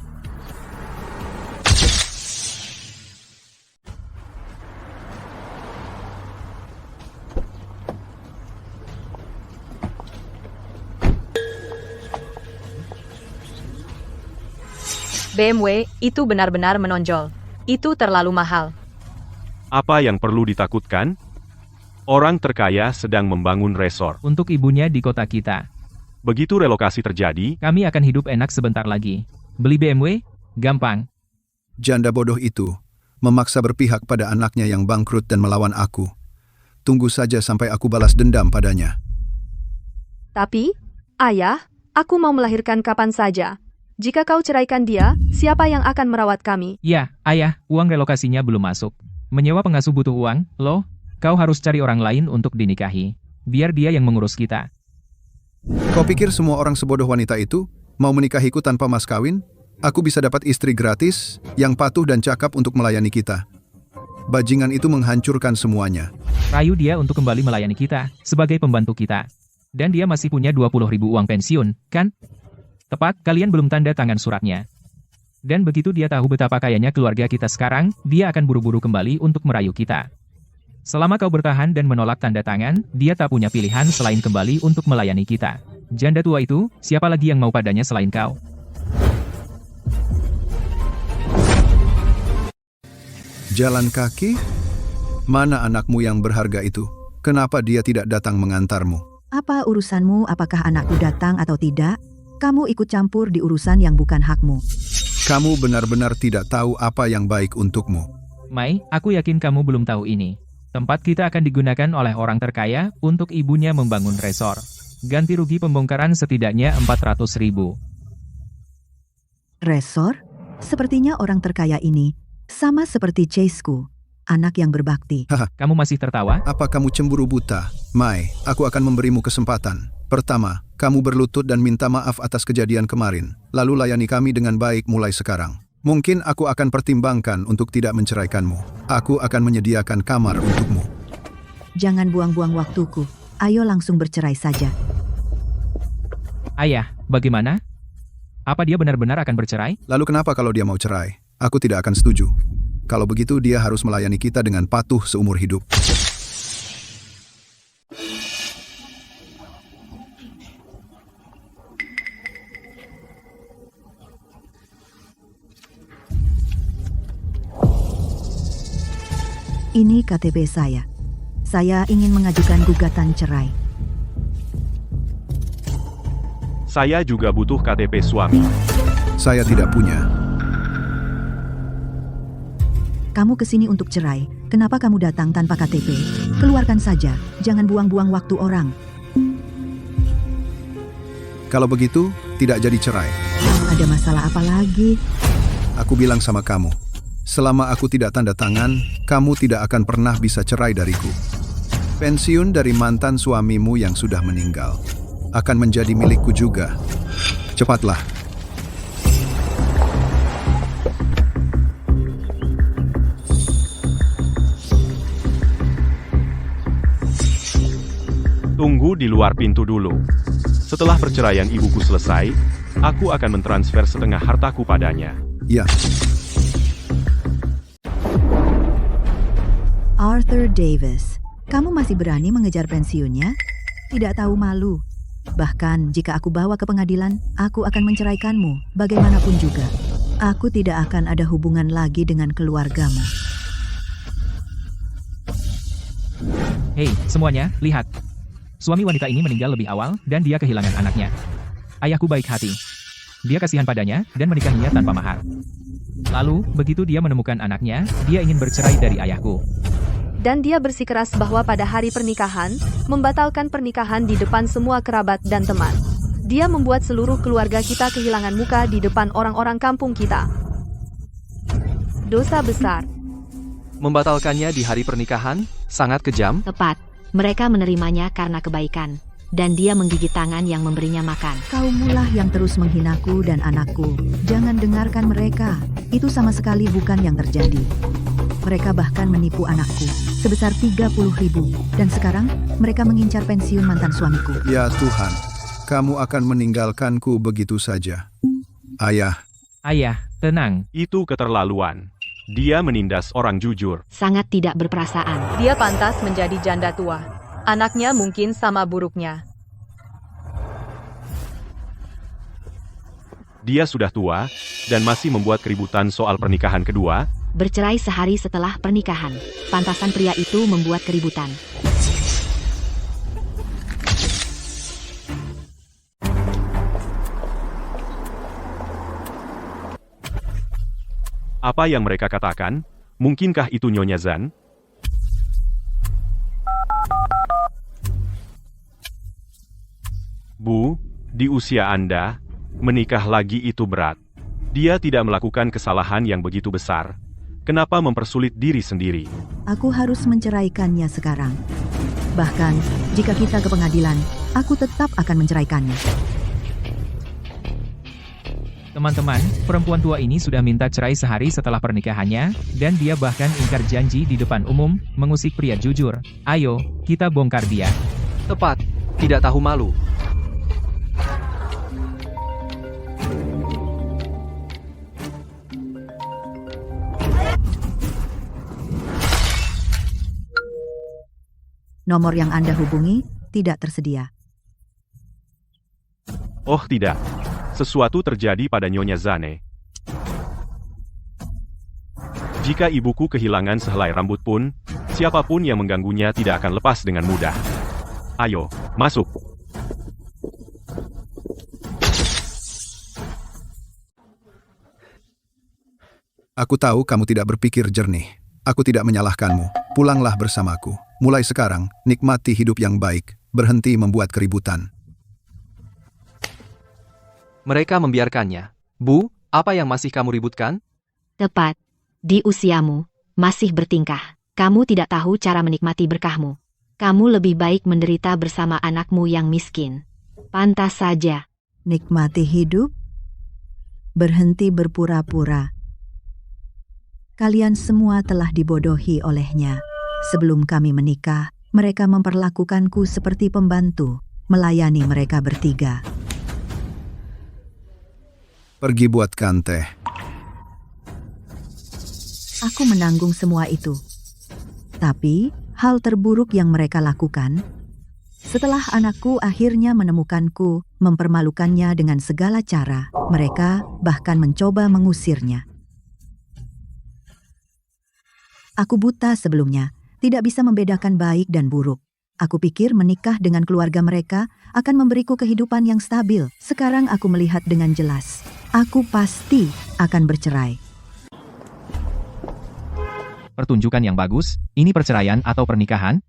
BMW, itu benar-benar menonjol. Itu terlalu mahal. Apa yang perlu ditakutkan? Orang terkaya sedang membangun resort. Untuk ibunya di kota kita. Begitu relokasi terjadi, Kami akan hidup enak sebentar lagi. Beli BMW? Gampang. Janda bodoh itu memaksa berpihak pada anaknya yang bangkrut dan melawan aku. Tunggu saja sampai aku balas dendam padanya. Tapi, ayah, aku mau melahirkan kapan saja. Jika kau ceraikan dia, siapa yang akan merawat kami? Ya, ayah, uang relokasinya belum masuk. Menyewa pengasuh butuh uang, loh. Kau harus cari orang lain untuk dinikahi. Biar dia yang mengurus kita. Kau pikir semua orang sebodoh wanita itu mau menikahiku tanpa mas kawin? Aku bisa dapat istri gratis yang patuh dan cakap untuk melayani kita. Bajingan itu menghancurkan semuanya. Rayu dia untuk kembali melayani kita, sebagai pembantu kita. Dan dia masih punya 20.000 uang pensiun, kan? Tepat, kalian belum tanda tangan suratnya. Dan begitu dia tahu betapa kayanya keluarga kita sekarang, dia akan buru-buru kembali untuk merayu kita. Selama kau bertahan dan menolak tanda tangan, dia tak punya pilihan selain kembali untuk melayani kita. Janda tua itu, siapa lagi yang mau padanya selain kau? Jalan kaki? Mana anakmu yang berharga itu? Kenapa dia tidak datang mengantarmu? Apa urusanmu apakah anakku datang atau tidak? Kamu ikut campur di urusan yang bukan hakmu. Kamu benar-benar tidak tahu apa yang baik untukmu. Mai, aku yakin kamu belum tahu ini. Tempat kita akan digunakan oleh orang terkaya untuk ibunya membangun resort. Ganti rugi pembongkaran setidaknya 400.000. Resort? Sepertinya orang terkaya ini sama seperti Chaseku, anak yang berbakti. Kamu masih tertawa? Apa kamu cemburu buta? Mai, aku akan memberimu kesempatan. Pertama, kamu berlutut dan minta maaf atas kejadian kemarin. Lalu layani kami dengan baik mulai sekarang. Mungkin aku akan pertimbangkan untuk tidak menceraikanmu. Aku akan menyediakan kamar untukmu. Jangan buang-buang waktuku. Ayo langsung bercerai saja. Ayah, bagaimana? Apa dia benar-benar akan bercerai? Lalu kenapa kalau dia mau cerai? Aku tidak akan setuju. Kalau begitu dia harus melayani kita dengan patuh seumur hidup. Ini KTP saya. Saya ingin mengajukan gugatan cerai. saya juga butuh KTP suami. Saya tidak punya. Kamu kesini untuk cerai. Kenapa kamu datang tanpa KTP? Keluarkan saja. Jangan buang-buang waktu orang. Kalau begitu, tidak jadi cerai. Ada masalah apa lagi? Aku bilang sama kamu. Selama aku tidak tanda tangan, kamu tidak akan pernah bisa cerai dariku. Pensiun dari mantan suamimu yang sudah meninggal akan menjadi milikku juga. Cepatlah. Tunggu di luar pintu dulu. Setelah perceraian ibuku selesai, aku akan mentransfer setengah hartaku padanya. Ya. Arthur Davis, kamu masih berani mengejar pensiunnya? Tidak tahu malu. Bahkan jika aku bawa ke pengadilan, aku akan menceraikanmu, bagaimanapun juga. Aku tidak akan ada hubungan lagi dengan keluargamu. Hei, semuanya, lihat. Suami wanita ini meninggal lebih awal, dan dia kehilangan anaknya. Ayahku baik hati. Dia kasihan padanya, dan menikahinya tanpa mahar. Lalu, begitu dia menemukan anaknya, dia ingin bercerai dari ayahku. Dan dia bersikeras bahwa pada hari pernikahan, membatalkan pernikahan di depan semua kerabat dan teman. Dia membuat seluruh keluarga kita kehilangan muka di depan orang-orang kampung kita. Dosa besar. Membatalkannya di hari pernikahan, sangat kejam. Tepat. Mereka menerimanya karena kebaikan. Dan dia menggigit tangan yang memberinya makan. Kaumulah yang terus menghinaku dan anakku. Jangan dengarkan mereka. Itu sama sekali bukan yang terjadi. Mereka bahkan menipu anakku sebesar 30.000. Dan sekarang mereka mengincar pensiun mantan suamiku. Ya Tuhan, kamu akan meninggalkanku begitu saja. Ayah. Ayah, tenang. Itu keterlaluan. Dia menindas orang jujur. Sangat tidak berperasaan. Dia pantas menjadi janda tua. Anaknya mungkin sama buruknya. Dia sudah tua, dan masih membuat keributan soal pernikahan kedua. Bercerai sehari setelah pernikahan. Pantasan pria itu membuat keributan. Apa yang mereka katakan? Mungkinkah itu Nyonya Zan? Bu, di usia Anda, menikah lagi itu berat. Dia tidak melakukan kesalahan yang begitu besar. Kenapa mempersulit diri sendiri? Aku harus menceraikannya sekarang. Bahkan, jika kita ke pengadilan, aku tetap akan menceraikannya. Teman-teman, perempuan tua ini sudah minta cerai sehari setelah pernikahannya, dan dia bahkan ingkar janji di depan umum, mengusik pria jujur. Ayo, kita bongkar dia. Tepat. Tidak tahu malu. Nomor yang Anda hubungi tidak tersedia. Oh tidak. Sesuatu terjadi pada Nyonya Zane. Jika ibuku kehilangan sehelai rambut pun, siapapun yang mengganggunya tidak akan lepas dengan mudah. Ayo, masuk. Aku tahu kamu tidak berpikir jernih. Aku tidak menyalahkanmu. Pulanglah bersamaku. Mulai sekarang, nikmati hidup yang baik. Berhenti membuat keributan. Mereka membiarkannya. Bu, apa yang masih kamu ributkan? Tepat. Di usiamu, masih bertingkah. Kamu tidak tahu cara menikmati berkahmu. Kamu lebih baik menderita bersama anakmu yang miskin. Pantas saja. Nikmati hidup? Berhenti berpura-pura. Kalian semua telah dibodohi olehnya. Sebelum kami menikah, mereka memperlakukanku seperti pembantu, melayani mereka bertiga. Pergi buatkan teh. Aku menanggung semua itu. Tapi, hal terburuk yang mereka lakukan, setelah anakku akhirnya menemukanku, mempermalukannya dengan segala cara, mereka bahkan mencoba mengusirnya. Aku buta sebelumnya, tidak bisa membedakan baik dan buruk. Aku pikir menikah dengan keluarga mereka akan memberiku kehidupan yang stabil. Sekarang aku melihat dengan jelas. Aku pasti akan bercerai. Pertunjukan yang bagus, ini perceraian atau pernikahan?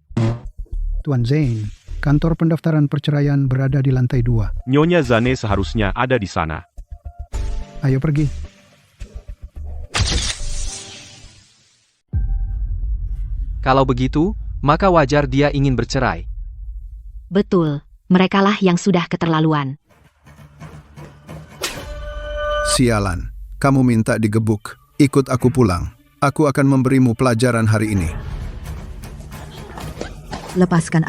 Tuan Zane, kantor pendaftaran perceraian berada di lantai 2. Nyonya Zane seharusnya ada di sana. Ayo pergi. Kalau begitu, maka wajar dia ingin bercerai. Betul, merekalah yang sudah keterlaluan. Sialan, kamu minta digebuk. Ikut aku pulang. Aku akan memberimu pelajaran hari ini. Lepaskan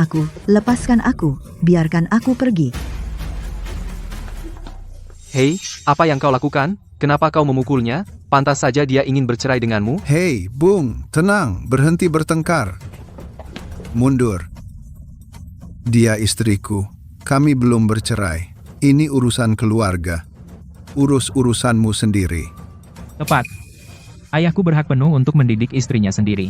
aku, biarkan aku pergi. Hei, apa yang kau lakukan? Kenapa kau memukulnya? Pantas saja dia ingin bercerai denganmu. Hei, Bung, tenang, berhenti bertengkar. Mundur. Dia istriku. Kami belum bercerai. Ini urusan keluarga. Urus urusanmu sendiri. Tepat. Ayahku berhak penuh untuk mendidik istrinya sendiri.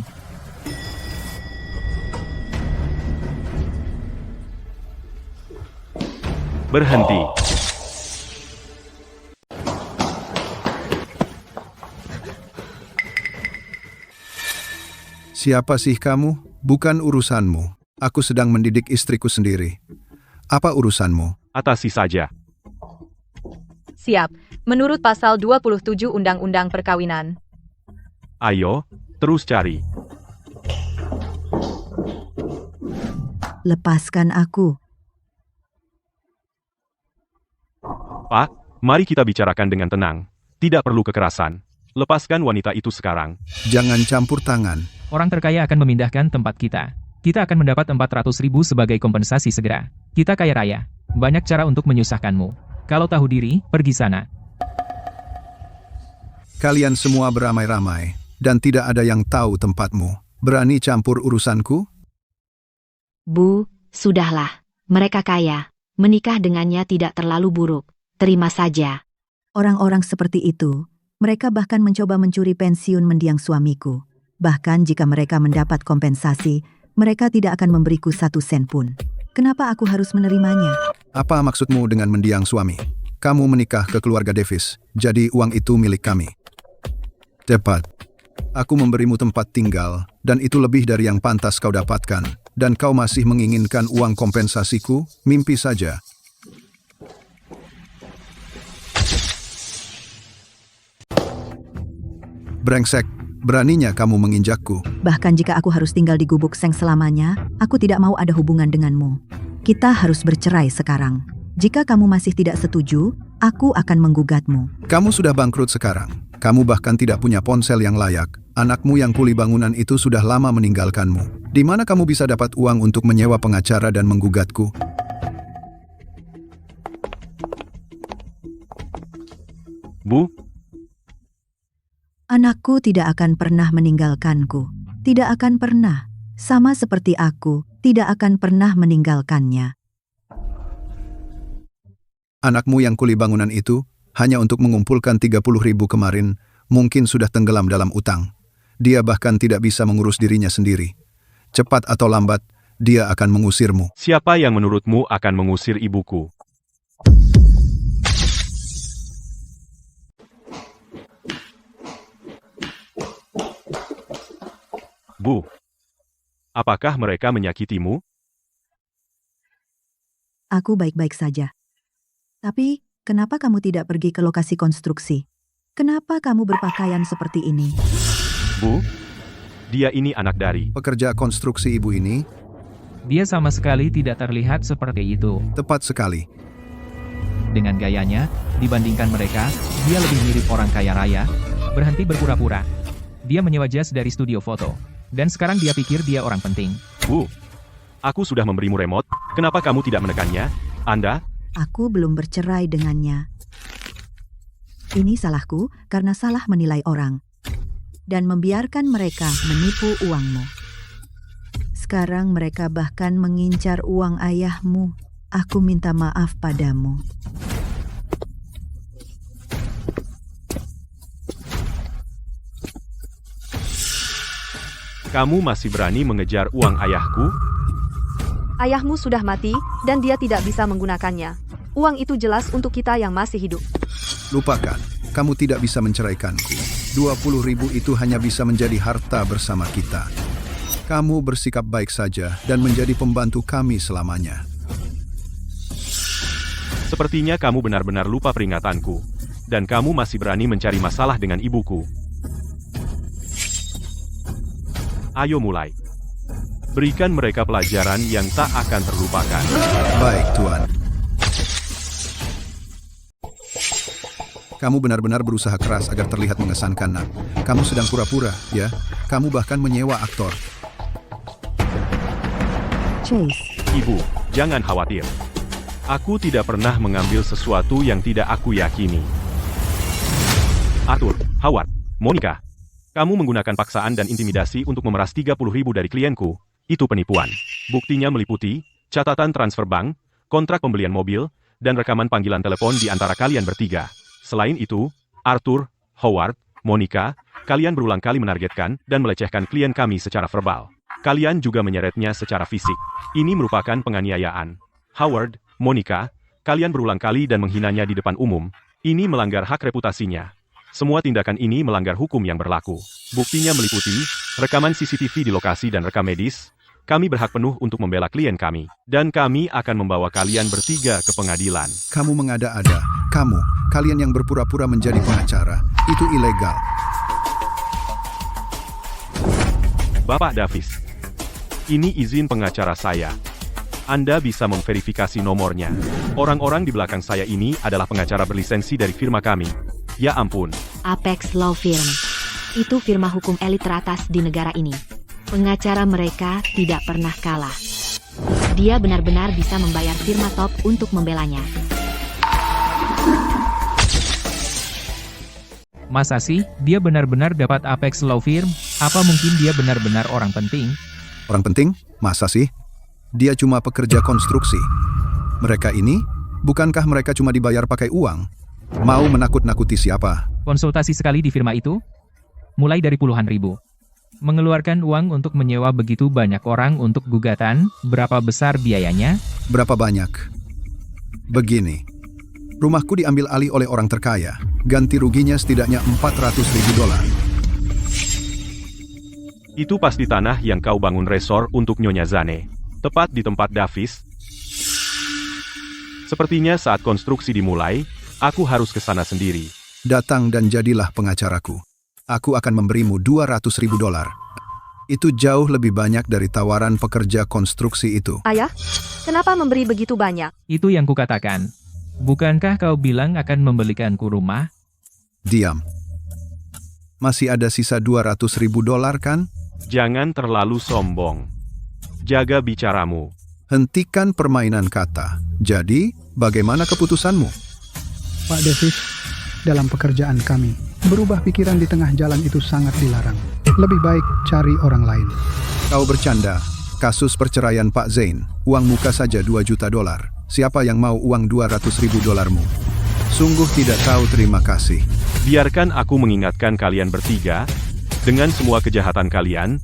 Berhenti. Siapa sih kamu? Bukan urusanmu. Aku sedang mendidik istriku sendiri. Apa urusanmu? Atasi saja. Siap. Menurut pasal 27 Undang-Undang Perkawinan. Ayo, terus cari. Lepaskan aku. Pak, mari kita bicarakan dengan tenang. Tidak perlu kekerasan. Lepaskan wanita itu sekarang. Jangan campur tangan. Orang terkaya akan memindahkan tempat kita. Kita akan mendapat 400.000 sebagai kompensasi segera. Kita kaya raya. Banyak cara untuk menyusahkanmu. Kalau tahu diri, pergi sana. Kalian semua beramai-ramai, dan tidak ada yang tahu tempatmu. Berani campur urusanku? Bu, sudahlah. Mereka kaya. Menikah dengannya tidak terlalu buruk. Terima saja. Orang-orang seperti itu, mereka bahkan mencoba mencuri pensiun mendiang suamiku. Bahkan jika mereka mendapat kompensasi, mereka tidak akan memberiku 1 sen pun. Kenapa aku harus menerimanya? Apa maksudmu dengan mendiang suami? Kamu menikah ke keluarga Davis, jadi uang itu milik kami. Cepat. Aku memberimu tempat tinggal, dan itu lebih dari yang pantas kau dapatkan. Dan kau masih menginginkan uang kompensasiku? Mimpi saja. Brengsek, beraninya kamu menginjakku. Bahkan jika aku harus tinggal di gubuk seng selamanya, aku tidak mau ada hubungan denganmu. Kita harus bercerai sekarang. Jika kamu masih tidak setuju, aku akan menggugatmu. Kamu sudah bangkrut sekarang. Kamu bahkan tidak punya ponsel yang layak. Anakmu yang kuli bangunan itu sudah lama meninggalkanmu. Di mana kamu bisa dapat uang untuk menyewa pengacara dan menggugatku? Bu, Anakku tidak akan pernah meninggalkanku. Tidak akan pernah. Sama seperti aku, tidak akan pernah meninggalkannya. Anakmu yang kuli bangunan itu, hanya untuk mengumpulkan 30.000 kemarin, mungkin sudah tenggelam dalam utang. Dia bahkan tidak bisa mengurus dirinya sendiri. Cepat atau lambat, dia akan mengusirmu. siapa yang menurutmu akan mengusir ibuku? Bu, apakah mereka menyakitimu? Aku baik-baik saja. Tapi, kenapa kamu tidak pergi ke lokasi konstruksi? Kenapa kamu berpakaian seperti ini? Bu, dia ini anak dari. Pekerja konstruksi ibu ini, Dia sama sekali tidak terlihat seperti itu. tepat sekali. Dengan gayanya, dibandingkan mereka, dia lebih mirip orang kaya raya. Berhenti berpura-pura. Dia menyewa jas dari studio foto. Dan sekarang dia pikir dia orang penting. Bu, aku sudah memberimu remote, kenapa kamu tidak menekannya? Anda? Aku belum bercerai dengannya. Ini salahku karena salah menilai orang. Dan membiarkan mereka menipu uangmu. Sekarang mereka bahkan mengincar uang ayahmu. Aku minta maaf padamu. Kamu masih berani mengejar uang ayahku? Ayahmu sudah mati, dan dia tidak bisa menggunakannya. Uang itu jelas untuk kita yang masih hidup. Lupakan, kamu tidak bisa menceraikanku. 20.000 itu hanya bisa menjadi harta bersama kita. Kamu bersikap baik saja dan menjadi pembantu kami selamanya. Sepertinya kamu benar-benar lupa peringatanku. Dan kamu masih berani mencari masalah dengan ibuku. Ayo mulai. Berikan mereka pelajaran yang tak akan terlupakan. Baik, Tuan. Kamu benar-benar berusaha keras agar terlihat mengesankan, nak. Kamu sedang pura-pura, ya? Kamu bahkan menyewa aktor. Chase, Ibu, jangan khawatir. Aku tidak pernah mengambil sesuatu yang tidak aku yakini. Arthur, Howard, Monica. Kamu menggunakan paksaan dan intimidasi untuk memeras 30.000 dari klienku. Itu penipuan. Buktinya meliputi catatan transfer bank, kontrak pembelian mobil, dan rekaman panggilan telepon di antara kalian bertiga. Selain itu, Arthur, Howard, Monica, kalian berulang kali menargetkan dan melecehkan klien kami secara verbal. Kalian juga menyeretnya secara fisik. Ini merupakan penganiayaan. Howard, Monica, kalian berulang kali dan menghinanya di depan umum. Ini melanggar hak reputasinya. Semua tindakan ini melanggar hukum yang berlaku. Buktinya meliputi rekaman CCTV di lokasi dan rekam medis. Kami berhak penuh untuk membela klien kami. Dan kami akan membawa kalian bertiga ke pengadilan. Kamu mengada-ada. Kalian yang berpura-pura menjadi pengacara. Itu ilegal. Bapak Davis, ini izin pengacara saya. Anda bisa memverifikasi nomornya. Orang-orang di belakang saya ini adalah pengacara berlisensi dari firma kami. Ya ampun. Apex Law Firm. Itu firma hukum elit teratas di negara ini. Pengacara mereka tidak pernah kalah. Dia benar-benar bisa membayar firma top untuk membelanya. Masa sih, dia benar-benar dapat Apex Law Firm? Apa mungkin dia benar-benar orang penting? Orang penting? Masa sih? Dia cuma pekerja konstruksi. Mereka ini, bukankah mereka cuma dibayar pakai uang? Mau menakut-nakuti siapa? Konsultasi sekali di firma itu? Mulai dari puluhan ribu. Mengeluarkan uang untuk menyewa begitu banyak orang untuk gugatan, berapa besar biayanya? Berapa banyak? Begini. Rumahku diambil alih oleh orang terkaya. Ganti ruginya setidaknya $400.000. Itu pasti tanah yang kau bangun resor untuk Nyonya Zane. Tepat di tempat Davis. Sepertinya saat konstruksi dimulai, aku harus ke sana sendiri. Datang dan jadilah pengacaraku. Aku akan memberimu $200.000. Itu jauh lebih banyak dari tawaran pekerja konstruksi itu. Ayah, kenapa memberi begitu banyak? Itu yang kukatakan. Bukankah kau bilang akan membelikanku rumah? Diam. Masih ada sisa $200.000 kan? Jangan terlalu sombong. Jaga bicaramu. Hentikan permainan kata. Jadi, bagaimana keputusanmu? Pak Davis, dalam pekerjaan kami, berubah pikiran di tengah jalan itu sangat dilarang. Lebih baik cari orang lain. Kau bercanda. Kasus perceraian Pak Zane. Uang muka saja $2 juta. Siapa yang mau uang $200.000-mu? Sungguh tidak tahu terima kasih. Biarkan aku mengingatkan kalian bertiga. Dengan semua kejahatan kalian,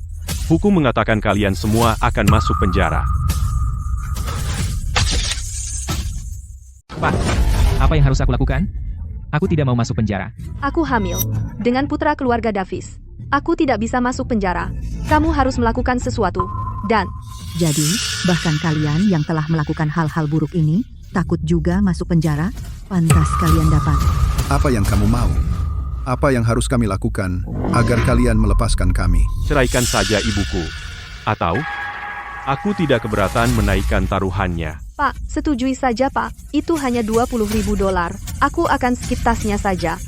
hukum mengatakan kalian semua akan masuk penjara. Pak, apa yang harus aku lakukan? Aku tidak mau masuk penjara. Aku hamil dengan putra keluarga Davis. Aku tidak bisa masuk penjara. Kamu harus melakukan sesuatu. Dan Jadi, bahkan kalian yang telah melakukan hal-hal buruk ini, takut juga masuk penjara? Pantas kalian dapat. Apa yang kamu mau? Apa yang harus kami lakukan agar kalian melepaskan kami? Ceraikan saja ibuku. Atau, aku tidak keberatan menaikkan taruhannya. Pak, setujui saja Pak. Itu hanya $20.000. Aku akan skip tasnya saja.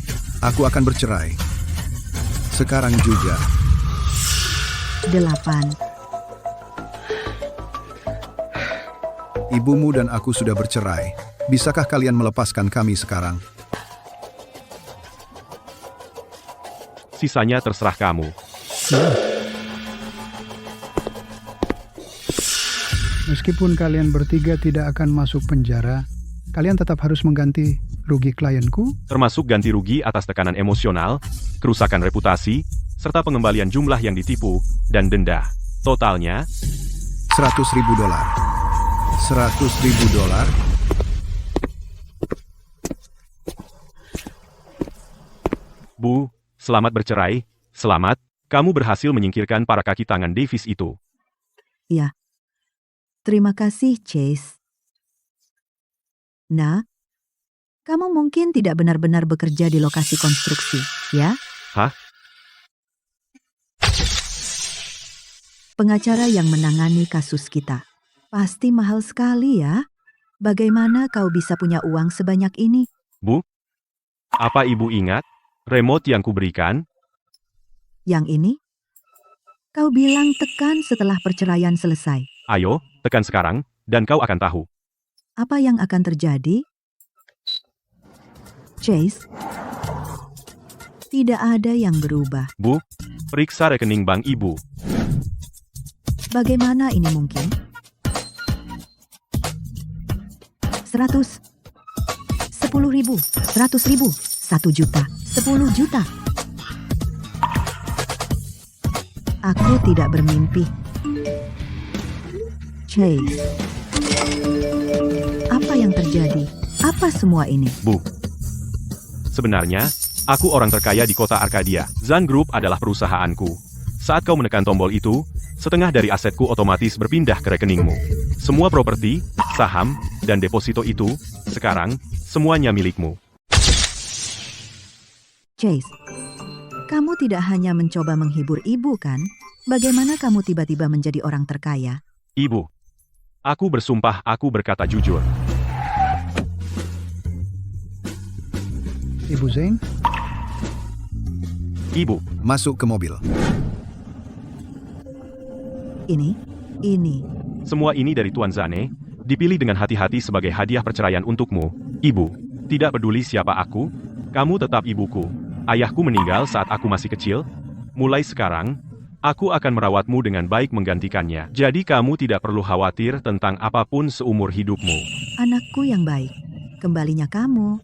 Aku akan bercerai. Sekarang juga. 8. Ibumu dan aku sudah bercerai. Bisakah kalian melepaskan kami sekarang? Sisanya terserah kamu. Meskipun kalian bertiga tidak akan masuk penjara, kalian tetap harus mengganti rugi klienku. Termasuk ganti rugi atas tekanan emosional, kerusakan reputasi, serta pengembalian jumlah yang ditipu, dan denda. Totalnya, $100.000. $100.000? Bu, selamat bercerai. Selamat, kamu berhasil menyingkirkan para kaki tangan Davis itu. Ya. Terima kasih, Chase. Nah, kamu mungkin tidak benar-benar bekerja di lokasi konstruksi, ya? Hah? Pengacara yang menangani kasus kita. Pasti mahal sekali ya. Bagaimana kau bisa punya uang sebanyak ini? Bu, apa ibu ingat remote yang kuberikan? Yang ini? Kau bilang tekan setelah perceraian selesai. Ayo, tekan sekarang, dan kau akan tahu. Apa yang akan terjadi? Chase, tidak ada yang berubah. Bu, periksa rekening bank ibu. Bagaimana ini mungkin? 100, 10.000, 100.000, 1 juta, 10 juta. Aku tidak bermimpi. Chase, apa yang terjadi? Apa semua ini? Bu, sebenarnya, aku orang terkaya di kota Arkadia. Zan Group adalah perusahaanku. Saat kau menekan tombol itu, setengah dari asetku otomatis berpindah ke rekeningmu. Semua properti, saham, dan deposito itu, sekarang, semuanya milikmu. Chase, kamu tidak hanya mencoba menghibur ibu kan? Bagaimana kamu tiba-tiba menjadi orang terkaya? Ibu, aku bersumpah aku berkata jujur. Ibu Zane, Ibu, Masuk ke mobil. Ini. semua ini dari Tuan Zane, dipilih dengan hati-hati sebagai hadiah perceraian untukmu. Ibu, tidak peduli siapa aku, kamu tetap ibuku. Ayahku meninggal saat aku masih kecil. Mulai sekarang, aku akan merawatmu dengan baik menggantikannya. Jadi kamu tidak perlu khawatir tentang apapun seumur hidupmu. Anakku yang baik. Kembalinya kamu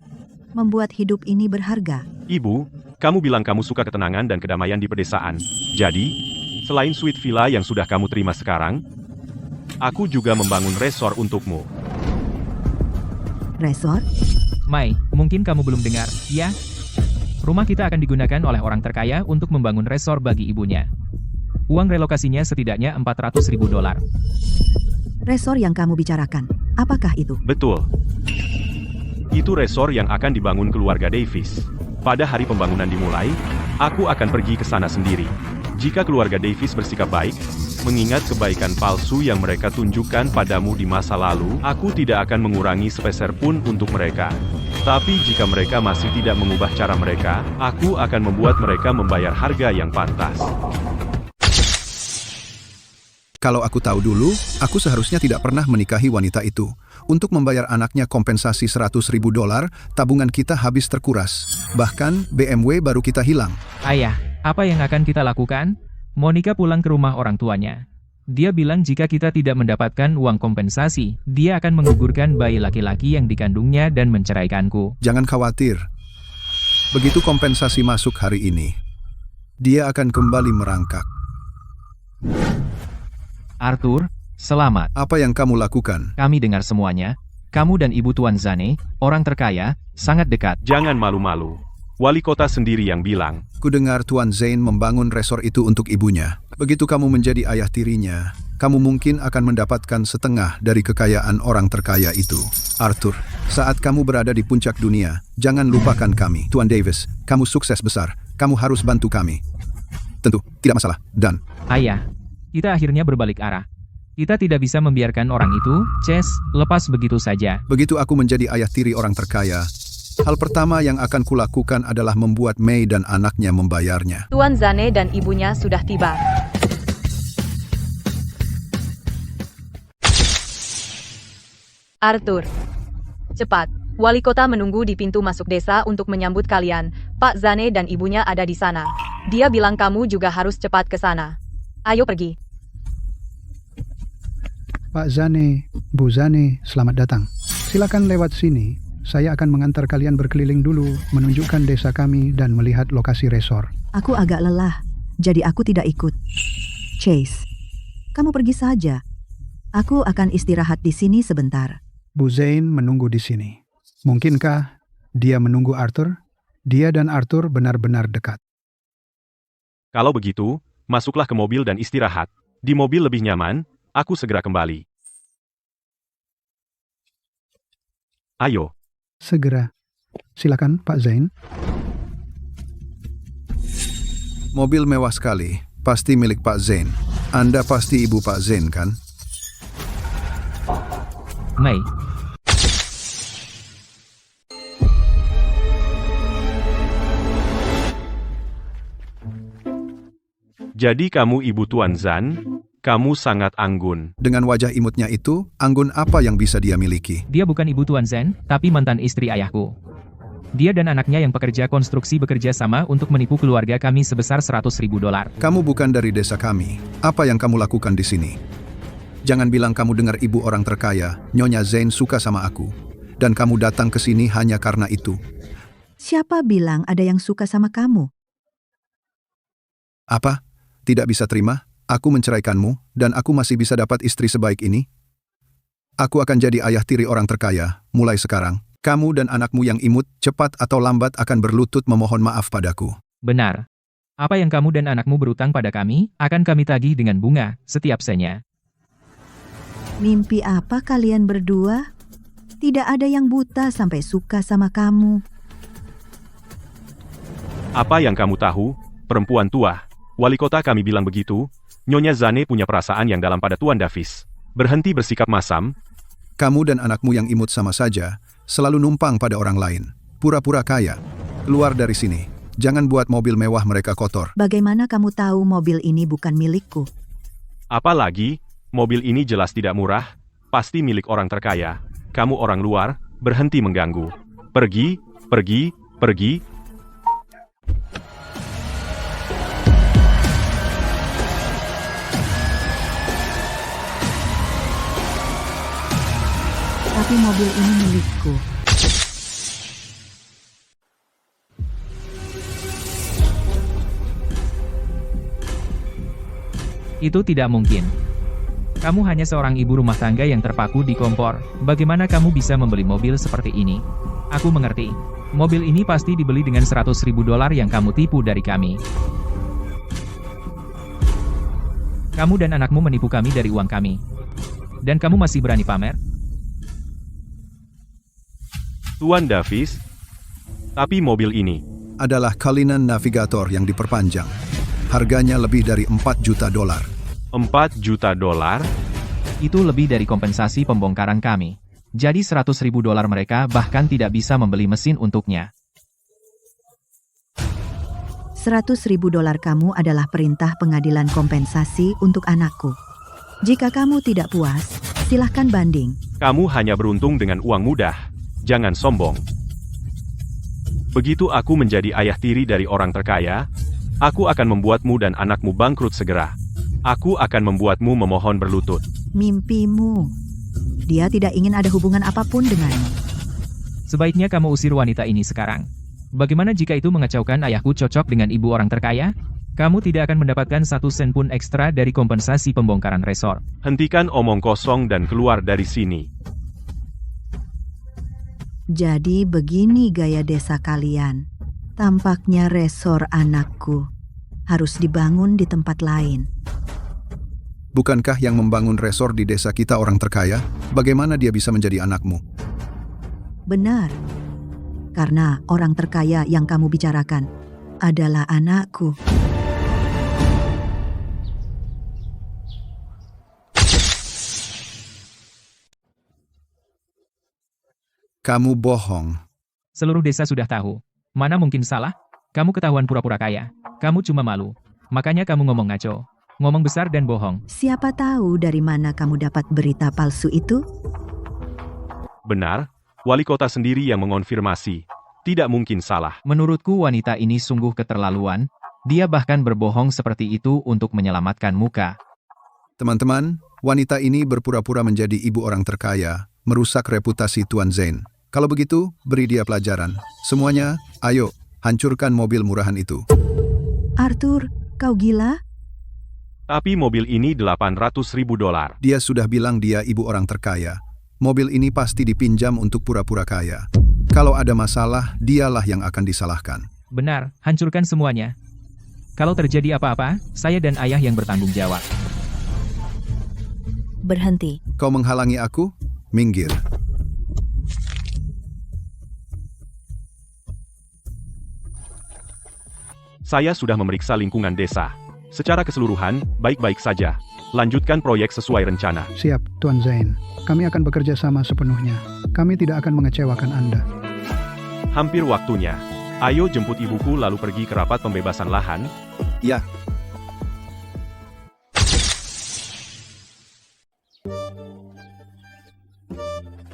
membuat hidup ini berharga. Ibu, kamu bilang kamu suka ketenangan dan kedamaian di pedesaan. Jadi, selain suite villa yang sudah kamu terima sekarang, aku juga membangun resor untukmu. Resort? Mai, mungkin kamu belum dengar, ya? Rumah kita akan digunakan oleh orang terkaya untuk membangun resor bagi ibunya. Uang relokasinya setidaknya 400.000 dolar. Resor yang kamu bicarakan, apakah itu? Betul. Itu resor yang akan dibangun keluarga Davis. Pada hari pembangunan dimulai, aku akan pergi ke sana sendiri. Jika keluarga Davis bersikap baik, mengingat kebaikan palsu yang mereka tunjukkan padamu di masa lalu, aku tidak akan mengurangi sepeser pun untuk mereka. Tapi jika mereka masih tidak mengubah cara mereka, aku akan membuat mereka membayar harga yang pantas. Kalau aku tahu dulu, aku seharusnya tidak pernah menikahi wanita itu. Untuk membayar anaknya kompensasi 100.000 dolar, tabungan kita habis terkuras. Bahkan, BMW baru kita hilang. Ayah, apa yang akan kita lakukan? Monica pulang ke rumah orang tuanya. Dia bilang jika kita tidak mendapatkan uang kompensasi, dia akan menggugurkan bayi laki-laki yang dikandungnya dan menceraikanku. Jangan khawatir. Begitu kompensasi masuk hari ini, dia akan kembali merangkak. Arthur, selamat. Apa yang kamu lakukan? Kami dengar semuanya. Kamu dan Ibu Tuan Zane, orang terkaya, sangat dekat. Jangan malu-malu. Wali kota sendiri yang bilang. Kudengar Tuan Zane membangun resor itu untuk ibunya. Begitu kamu menjadi ayah tirinya, kamu mungkin akan mendapatkan setengah dari kekayaan orang terkaya itu. Arthur, saat kamu berada di puncak dunia, jangan lupakan kami. Tuan Davis, kamu sukses besar. Kamu harus bantu kami. Tentu, tidak masalah. Dan Ayah, kita akhirnya berbalik arah. Kita tidak bisa membiarkan orang itu, lepas begitu saja. begitu aku menjadi ayah tiri orang terkaya, hal pertama yang akan kulakukan adalah membuat May dan anaknya membayarnya. Tuan Zane dan ibunya sudah tiba. Arthur, cepat. Wali kota menunggu di pintu masuk desa untuk menyambut kalian. Pak Zane dan ibunya ada di sana. Dia bilang kamu juga harus cepat ke sana. Ayo pergi. Pak Zane, Bu Zane, selamat datang. Silakan lewat sini. Saya akan mengantar kalian berkeliling dulu, menunjukkan desa kami dan melihat lokasi resor. Aku agak lelah, jadi aku tidak ikut. Chase, kamu pergi saja. Aku akan istirahat di sini sebentar. Bu Zane menunggu di sini. Mungkinkah dia menunggu Arthur? Dia dan Arthur benar-benar dekat. Kalau begitu, masuklah ke mobil dan istirahat. Di mobil lebih nyaman, aku segera kembali. Ayo. Segera. Silakan, Pak Zane. Mobil mewah sekali, pasti milik Pak Zane. Anda pasti ibu Pak Zane, kan? May, Jadi kamu Ibu Tuan Zan, kamu sangat anggun. Dengan wajah imutnya itu, anggun apa yang bisa dia miliki? dia bukan Ibu Tuan Zen, tapi mantan istri ayahku. Dia dan anaknya yang pekerja konstruksi bekerja sama untuk menipu keluarga kami sebesar 100.000 dolar. Kamu bukan dari desa kami. Apa yang kamu lakukan di sini? Jangan bilang kamu dengar ibu orang terkaya, Nyonya Zane suka sama aku. Dan kamu datang ke sini hanya karena itu. Siapa bilang ada yang suka sama kamu? Apa? Tidak bisa terima? Aku menceraikanmu, dan aku masih bisa dapat istri sebaik ini? Aku akan jadi ayah tiri orang terkaya, mulai sekarang. Kamu dan anakmu yang imut, cepat atau lambat akan berlutut memohon maaf padaku. Benar. Apa yang kamu dan anakmu berutang pada kami, akan kami tagih dengan bunga, setiap senya. Mimpi apa kalian berdua? Tidak ada yang buta sampai suka sama kamu. Apa yang kamu tahu, perempuan tua? Wali kota kami bilang begitu. Nyonya Zane punya perasaan yang dalam pada Tuan Davis. Berhenti bersikap masam. Kamu dan anakmu yang imut sama saja, selalu numpang pada orang lain. Pura-pura kaya. Keluar dari sini. Jangan buat mobil mewah mereka kotor. Bagaimana kamu tahu mobil ini bukan milikku? Apalagi, mobil ini jelas tidak murah, pasti milik orang terkaya. Kamu orang luar, berhenti mengganggu. Pergi, pergi, pergi. Tapi mobil ini milikku. Itu tidak mungkin. Kamu hanya seorang ibu rumah tangga yang terpaku di kompor. Bagaimana kamu bisa membeli mobil seperti ini? Aku mengerti. Mobil ini pasti dibeli dengan 100.000 dolar yang kamu tipu dari kami. Kamu dan anakmu menipu kami dari uang kami. Dan kamu masih berani pamer? Tuan Davis, tapi mobil ini, Adalah Cullinan Navigator yang diperpanjang. Harganya lebih dari 4 juta dolar. 4 juta dolar? Itu lebih dari kompensasi pembongkaran kami. Jadi 100.000 dolar mereka bahkan tidak bisa membeli mesin untuknya. 100.000 dolar kamu adalah perintah pengadilan kompensasi untuk anakku. Jika kamu tidak puas, silahkan banding. Kamu hanya beruntung dengan uang mudah. Jangan sombong. Begitu aku menjadi ayah tiri dari orang terkaya, aku akan membuatmu dan anakmu bangkrut segera. Aku akan membuatmu memohon berlutut. Mimpimu. Dia tidak ingin ada hubungan apapun denganmu. Sebaiknya kamu usir wanita ini sekarang. Bagaimana jika itu mengacaukan ayahku cocok dengan ibu orang terkaya? Kamu tidak akan mendapatkan 1 sen pun ekstra dari kompensasi pembongkaran resor. Hentikan omong kosong dan keluar dari sini. Jadi begini gaya desa kalian. Tampaknya resor anakku harus dibangun di tempat lain. Bukankah yang membangun resor di desa kita orang terkaya? Bagaimana dia bisa menjadi anakmu? Benar. Karena orang terkaya yang kamu bicarakan adalah anakku. Kamu bohong. Seluruh desa sudah tahu. Mana mungkin salah? Kamu ketahuan pura-pura kaya. Kamu cuma malu. Makanya kamu ngomong ngaco. Ngomong besar dan bohong. Siapa tahu dari mana kamu dapat berita palsu itu? Benar, wali kota sendiri yang mengonfirmasi. Tidak mungkin salah. Menurutku wanita ini sungguh keterlaluan. Dia bahkan berbohong seperti itu untuk menyelamatkan muka. Teman-teman, wanita ini berpura-pura menjadi ibu orang terkaya, merusak reputasi Tuan Zane. Kalau begitu, beri dia pelajaran. Semuanya, ayo, hancurkan mobil murahan itu. Arthur, kau gila? Tapi mobil ini 800.000 dolar. Dia sudah bilang dia ibu orang terkaya. Mobil ini pasti dipinjam untuk pura-pura kaya. Kalau ada masalah, dialah yang akan disalahkan. Benar, hancurkan semuanya. Kalau terjadi apa-apa, saya dan ayah yang bertanggung jawab. Berhenti. Kau menghalangi aku? Minggir. Saya sudah memeriksa lingkungan desa. Secara keseluruhan, baik-baik saja. Lanjutkan proyek sesuai rencana. Siap, Tuan Zane. Kami akan bekerja sama sepenuhnya. Kami tidak akan mengecewakan Anda. Hampir waktunya. Ayo jemput ibuku lalu pergi ke rapat pembebasan lahan. Ya,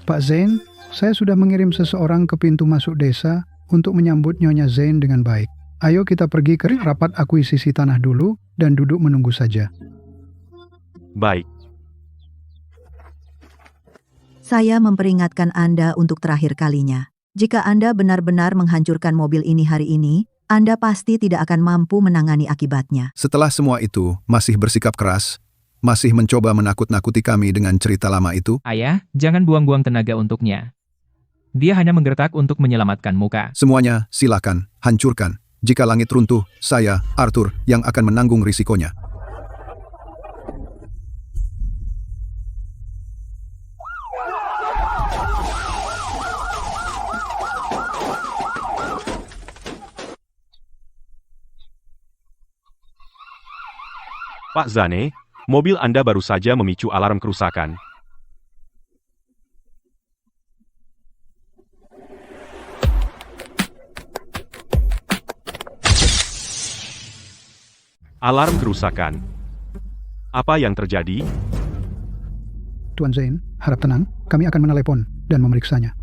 Pak Zane, saya sudah mengirim seseorang ke pintu masuk desa untuk menyambut Nyonya Zane dengan baik. Ayo kita pergi ke rapat akuisisi tanah dulu dan duduk menunggu saja. Baik. Saya memperingatkan Anda untuk terakhir kalinya. Jika Anda benar-benar menghancurkan mobil ini hari ini, Anda pasti tidak akan mampu menangani akibatnya. Setelah semua itu, masih bersikap keras, masih mencoba menakut-nakuti kami dengan cerita lama itu. Ayah, jangan buang-buang tenaga untuknya. Dia hanya menggertak untuk menyelamatkan muka. Semuanya, silakan, hancurkan. Jika langit runtuh, saya, Arthur, yang akan menanggung risikonya. Pak Zane, mobil Anda baru saja memicu alarm kerusakan. Alarm kerusakan. Apa yang terjadi? Tuan Zane, harap tenang. Kami akan menelepon dan memeriksanya.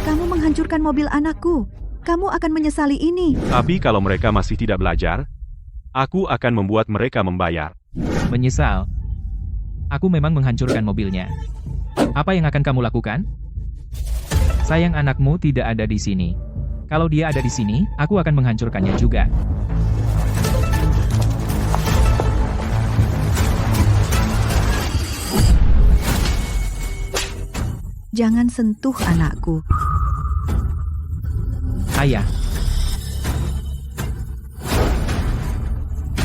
Kamu menghancurkan mobil anakku. Kamu akan menyesali ini. Tapi kalau mereka masih tidak belajar, aku akan membuat mereka membayar. Menyesal. Aku memang menghancurkan mobilnya. Apa yang akan kamu lakukan? Sayang anakmu tidak ada di sini. Kalau dia ada di sini, aku akan menghancurkannya juga. Jangan sentuh anakku. Ayah,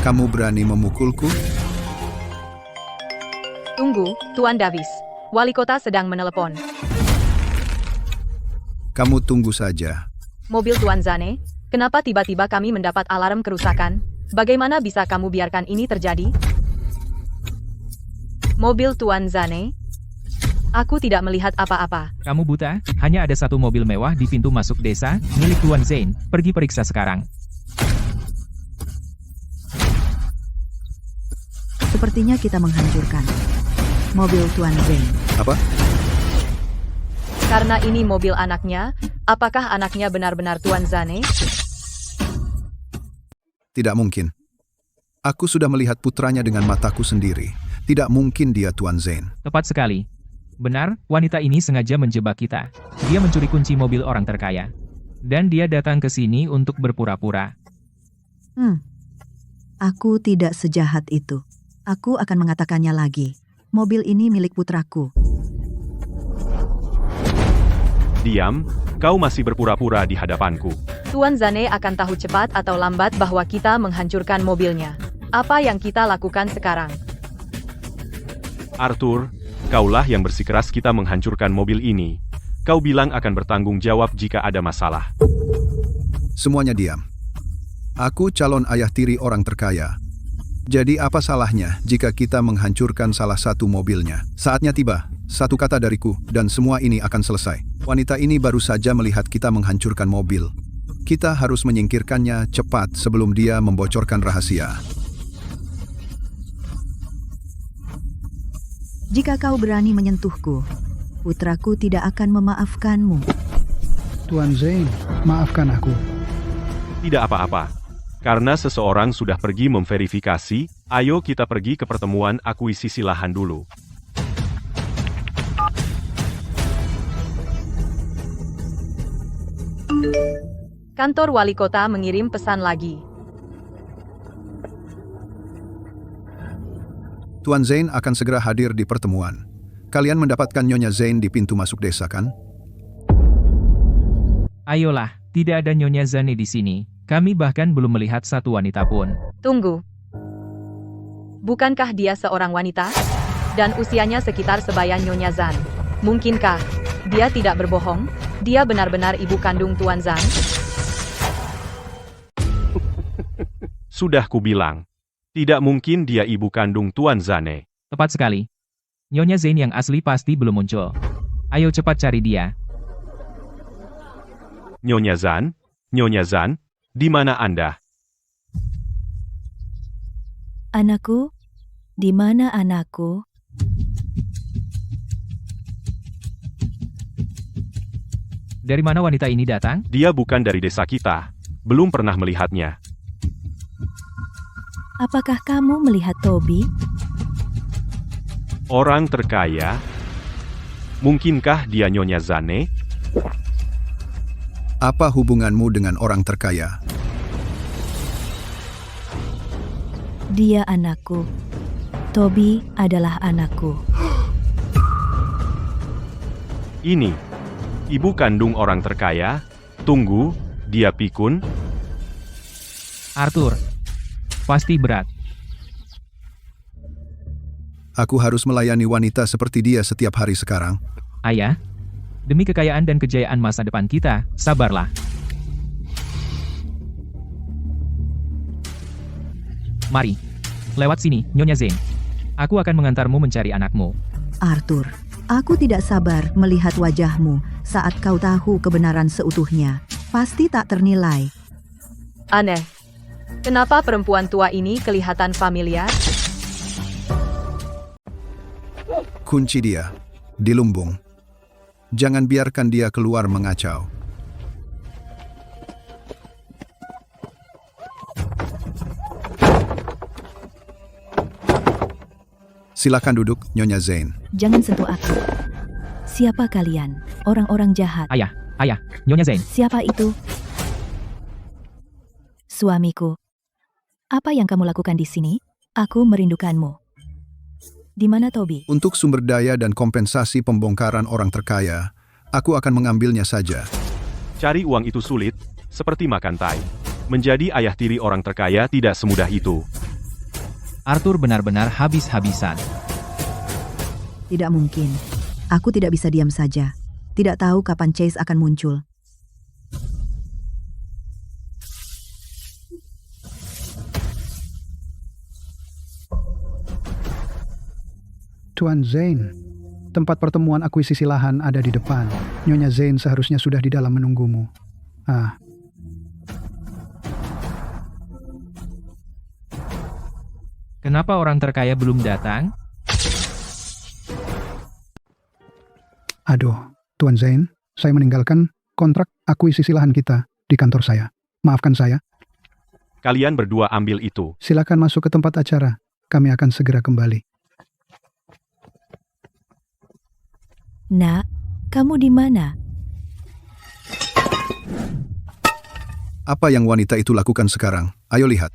Kamu berani memukulku? Tunggu, Tuan Davis. Wali kota sedang menelepon. Kamu tunggu saja. Mobil Tuan Zane, kenapa tiba-tiba kami mendapat alarm kerusakan? Bagaimana bisa kamu biarkan ini terjadi? Mobil Tuan Zane? Aku tidak melihat apa-apa. kamu buta? Hanya ada satu mobil mewah di pintu masuk desa, milik Tuan Zane. Pergi periksa sekarang. Sepertinya kita menghancurkan mobil Tuan Zane. Apa? Karena ini mobil anaknya, apakah anaknya benar-benar Tuan Zane? Tidak mungkin. Aku sudah melihat putranya dengan mataku sendiri. Tidak mungkin dia Tuan Zane. Tepat sekali. Benar, wanita ini sengaja menjebak kita. Dia mencuri kunci mobil orang terkaya. Dan dia datang ke sini untuk berpura-pura. Aku tidak sejahat itu. Aku akan mengatakannya lagi. Mobil ini milik putraku. Diam, kau masih berpura-pura di hadapanku. Tuan Zane akan tahu cepat atau lambat bahwa kita menghancurkan mobilnya. Apa yang kita lakukan sekarang? Arthur, kaulah yang bersikeras kita menghancurkan mobil ini. Kau bilang akan bertanggung jawab jika ada masalah. Semuanya diam. Aku calon ayah tiri orang terkaya. Jadi apa salahnya jika kita menghancurkan salah satu mobilnya? Saatnya tiba, satu kata dariku, dan semua ini akan selesai. Wanita ini baru saja melihat kita menghancurkan mobil. Kita harus menyingkirkannya cepat sebelum dia membocorkan rahasia. Jika kau berani menyentuhku, putraku tidak akan memaafkanmu. Tuan Zane, maafkan aku. Tidak apa-apa. Karena seseorang sudah pergi memverifikasi, ayo kita pergi ke pertemuan akuisisi lahan dulu. Kantor wali kota mengirim pesan lagi. Tuan Zane akan segera hadir di pertemuan. Kalian mendapatkan Nyonya Zane di pintu masuk desa, kan? Ayolah, tidak ada Nyonya Zane di sini. Kami bahkan belum melihat satu wanita pun. Tunggu. Bukankah dia seorang wanita? Dan usianya sekitar sebaya Nyonya Zan. Mungkinkah dia tidak berbohong? Dia benar-benar ibu kandung Tuan Zan? Sudah kubilang. Tidak mungkin dia ibu kandung Tuan Zane. Tepat sekali. Nyonya Zane yang asli pasti belum muncul. Ayo cepat cari dia. Nyonya Zan, di mana Anda? Anakku, di mana anakku? Dari mana wanita ini datang? Dia bukan dari desa kita. Belum pernah melihatnya. Apakah kamu melihat Toby? Orang terkaya? Mungkinkah dia Nyonya Zane? Apa hubunganmu dengan orang terkaya? Dia anakku. Toby adalah anakku. Ini. Ibu kandung orang terkaya? Tunggu, dia pikun? Arthur. Pasti berat. Aku harus melayani wanita seperti dia setiap hari sekarang. Ayah, demi kekayaan dan kejayaan masa depan kita, sabarlah. Mari. Lewat sini, Nyonya Zane. Aku akan mengantarmu mencari anakmu. Arthur, aku tidak sabar melihat wajahmu saat kau tahu kebenaran seutuhnya. Pasti tak ternilai. Aneh. Kenapa perempuan tua ini kelihatan familiar? Kunci dia di lumbung. Jangan biarkan dia keluar mengacau. Silakan duduk, Nyonya Zane. Jangan sentuh aku. Siapa kalian? Orang-orang jahat. Ayah, Nyonya Zane. Siapa itu? Suamiku. Apa yang kamu lakukan di sini? Aku merindukanmu. Di mana Toby? Untuk sumber daya dan kompensasi pembongkaran orang terkaya, aku akan mengambilnya saja. Cari uang itu sulit, seperti makan tai. Menjadi ayah tiri orang terkaya tidak semudah itu. Arthur benar-benar habis-habisan. Tidak mungkin. Aku tidak bisa diam saja. Tidak tahu kapan Chase akan muncul. Tuan Zane, tempat pertemuan akuisisi lahan ada di depan. Nyonya Zane seharusnya sudah di dalam menunggumu. Kenapa orang terkaya belum datang? Aduh, Tuan Zane, saya meninggalkan kontrak akuisisi lahan kita di kantor saya. Maafkan saya. Kalian berdua ambil itu. Silakan masuk ke tempat acara. Kami akan segera kembali. Nak, kamu di mana? Apa yang wanita itu lakukan sekarang? Ayo lihat.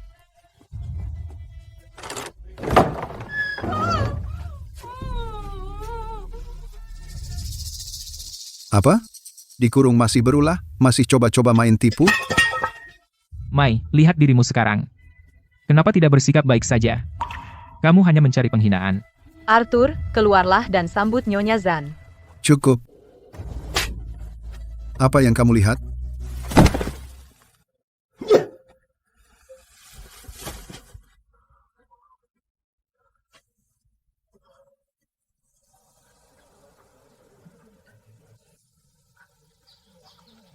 Apa? Dikurung masih berulah? Masih coba-coba main tipu? Mai, lihat dirimu sekarang. Kenapa tidak bersikap baik saja? Kamu hanya mencari penghinaan. Arthur, keluarlah dan sambut Nyonya Zan. Cukup. Apa yang kamu lihat?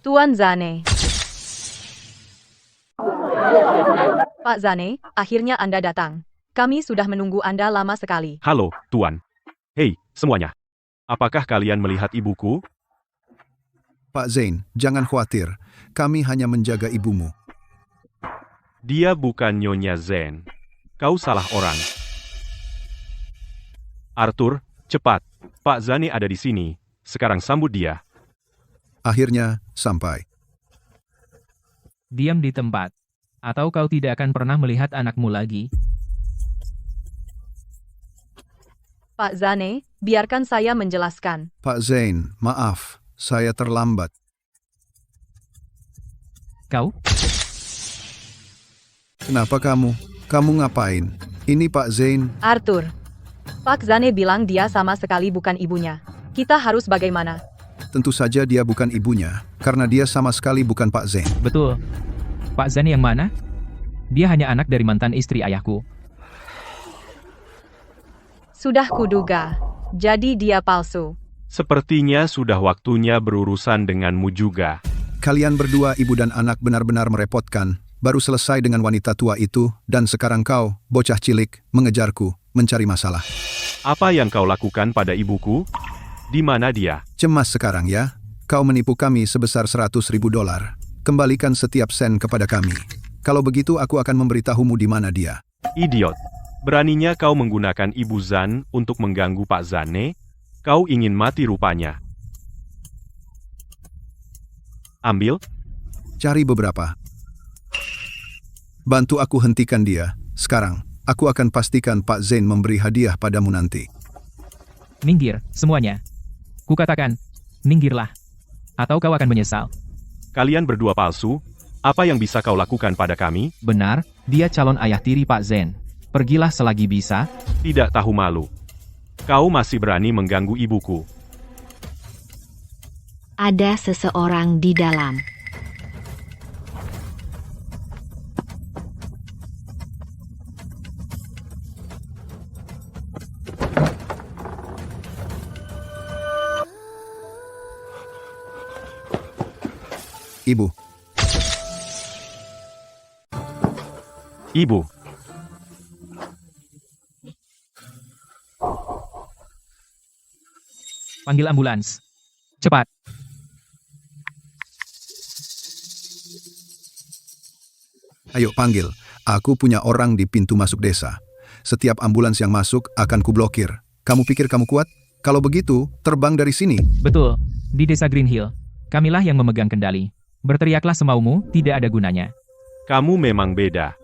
Tuan Zane. Pak Zane, akhirnya Anda datang. Kami sudah menunggu Anda lama sekali. Halo, Tuan. Hei, semuanya. Apakah kalian melihat ibuku? Pak Zane, jangan khawatir. Kami hanya menjaga ibumu. Dia bukan Nyonya Zane. Kau salah orang. Arthur, cepat. Pak Zane ada di sini. Sekarang sambut dia. Akhirnya, sampai. Diam di tempat. Atau kau tidak akan pernah melihat anakmu lagi. Pak Zane, biarkan saya menjelaskan. Pak Zane, maaf. Saya terlambat. Kau? Kenapa kamu? Kamu ngapain? Ini Pak Zane. Arthur. Pak Zane bilang dia sama sekali bukan ibunya. Kita harus bagaimana? Tentu saja dia bukan ibunya, karena dia sama sekali bukan Pak Zane. Betul. Pak Zane yang mana? Dia hanya anak dari mantan istri ayahku. Sudah kuduga. Jadi dia palsu. Sepertinya sudah waktunya berurusan denganmu juga. Kalian berdua ibu dan anak benar-benar merepotkan. Baru selesai dengan wanita tua itu, dan sekarang kau, bocah cilik, mengejarku, mencari masalah. Apa yang kau lakukan pada ibuku? Di mana dia? Cemas sekarang ya. Kau menipu kami sebesar $100.000. Kembalikan setiap sen kepada kami. Kalau begitu aku akan memberitahumu di mana dia. Idiot. Beraninya kau menggunakan Ibu Zan untuk mengganggu Pak Zane? Kau ingin mati rupanya. Ambil. Cari beberapa. Bantu aku hentikan dia. Sekarang, aku akan pastikan Pak Zane memberi hadiah padamu nanti. Minggir, semuanya. Kukatakan, minggirlah. Atau kau akan menyesal. Kalian berdua palsu. Apa yang bisa kau lakukan pada kami? Benar, dia calon ayah tiri Pak Zane. Pergilah selagi bisa. Tidak tahu malu. Kau masih berani mengganggu ibuku. Ada seseorang di dalam. Ibu. Ibu. Panggil ambulans. Cepat. Ayo panggil. Aku punya orang di pintu masuk desa. Setiap ambulans yang masuk akan kublokir. Kamu pikir kamu kuat? Kalau begitu, terbang dari sini. Betul. Di desa Green Hill. Kamilah yang memegang kendali. Berteriaklah semaumu, tidak ada gunanya. Kamu memang beda.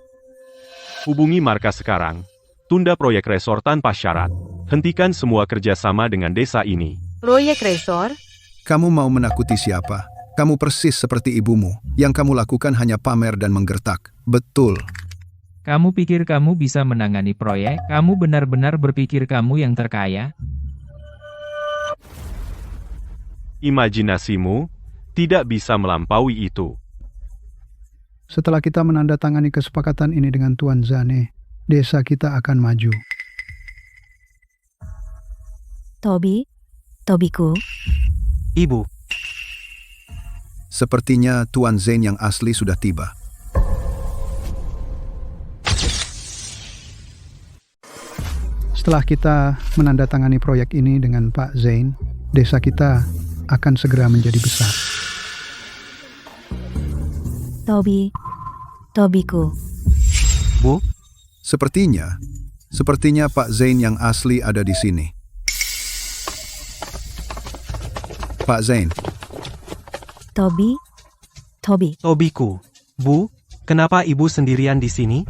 Hubungi markas sekarang. Tunda proyek resor tanpa syarat. Hentikan semua kerjasama dengan desa ini. Proyek resor? Kamu mau menakuti siapa? Kamu persis seperti ibumu. Yang kamu lakukan hanya pamer dan menggertak. Betul. Kamu pikir kamu bisa menangani proyek? Kamu benar-benar berpikir kamu yang terkaya? Imajinasimu tidak bisa melampaui itu. Setelah kita menandatangani kesepakatan ini dengan Tuan Zane, desa kita akan maju. Tobiku, Ibu, Sepertinya Tuan Zane yang asli sudah tiba. Setelah kita menandatangani proyek ini dengan Pak Zane, desa kita akan segera menjadi besar. Tobiku, Bu, Sepertinya Pak Zane yang asli ada di sini. Pak Zane, Tobi. Tobiku. Bu, kenapa ibu sendirian di sini?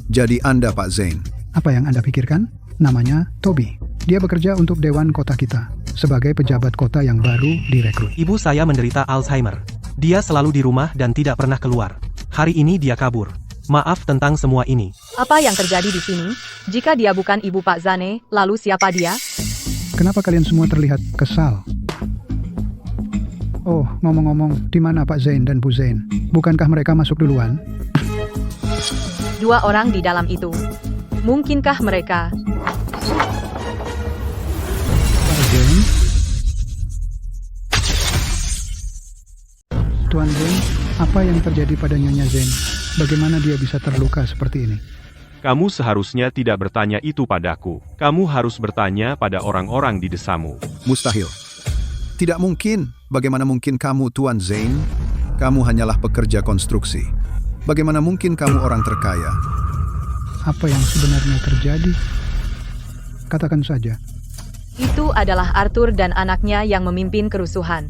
jadi Anda Pak Zane. Apa yang Anda pikirkan? Namanya Tobi. Dia bekerja untuk Dewan Kota kita, sebagai pejabat kota yang baru direkrut. Ibu saya menderita Alzheimer. Dia selalu di rumah dan tidak pernah keluar. Hari ini dia kabur. Maaf tentang semua ini. Apa yang terjadi di sini? Jika dia bukan ibu Pak Zane, lalu siapa dia? Kenapa kalian semua terlihat kesal? Oh, ngomong-ngomong, di mana Pak Zane dan Bu Zane? Bukankah mereka masuk duluan? 2 orang di dalam itu. Mungkinkah mereka? Pak Zane? Tuan Zane, apa yang terjadi pada Nyonya Zane? Bagaimana dia bisa terluka seperti ini? Kamu seharusnya tidak bertanya itu padaku. Kamu harus bertanya pada orang-orang di desamu. Mustahil. Tidak mungkin. Bagaimana mungkin kamu Tuan Zane? Kamu hanyalah pekerja konstruksi. Bagaimana mungkin kamu orang terkaya? Apa yang sebenarnya terjadi? Katakan saja. Itu adalah Arthur dan anaknya yang memimpin kerusuhan.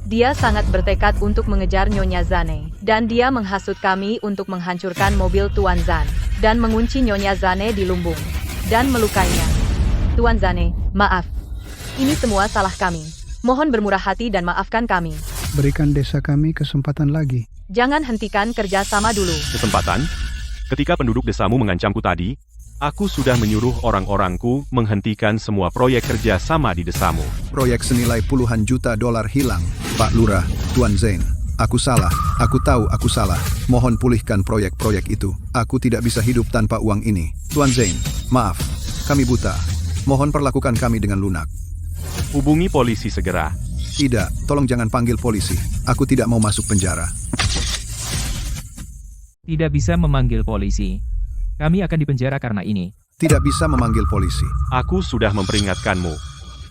Dia sangat bertekad untuk mengejar Nyonya Zane, dan dia menghasut kami untuk menghancurkan mobil Tuan Zan, dan mengunci Nyonya Zane di lumbung, dan melukainya. Tuan Zane, maaf. Ini semua salah kami. Mohon bermurah hati dan maafkan kami. Berikan desa kami kesempatan lagi. Jangan hentikan kerjasama dulu. Kesempatan? Ketika penduduk desamu mengancamku tadi, aku sudah menyuruh orang-orangku menghentikan semua proyek kerja sama di desamu. Proyek senilai puluhan juta dolar hilang. Pak Lurah, Tuan Zane, aku salah. Aku tahu aku salah. Mohon pulihkan proyek-proyek itu. Aku tidak bisa hidup tanpa uang ini. Tuan Zane, maaf. Kami buta. Mohon perlakukan kami dengan lunak. Hubungi polisi segera. Tidak, tolong jangan panggil polisi. Aku tidak mau masuk penjara. Tidak bisa memanggil polisi. Kami akan dipenjara karena ini. Tidak bisa memanggil polisi. Aku sudah memperingatkanmu.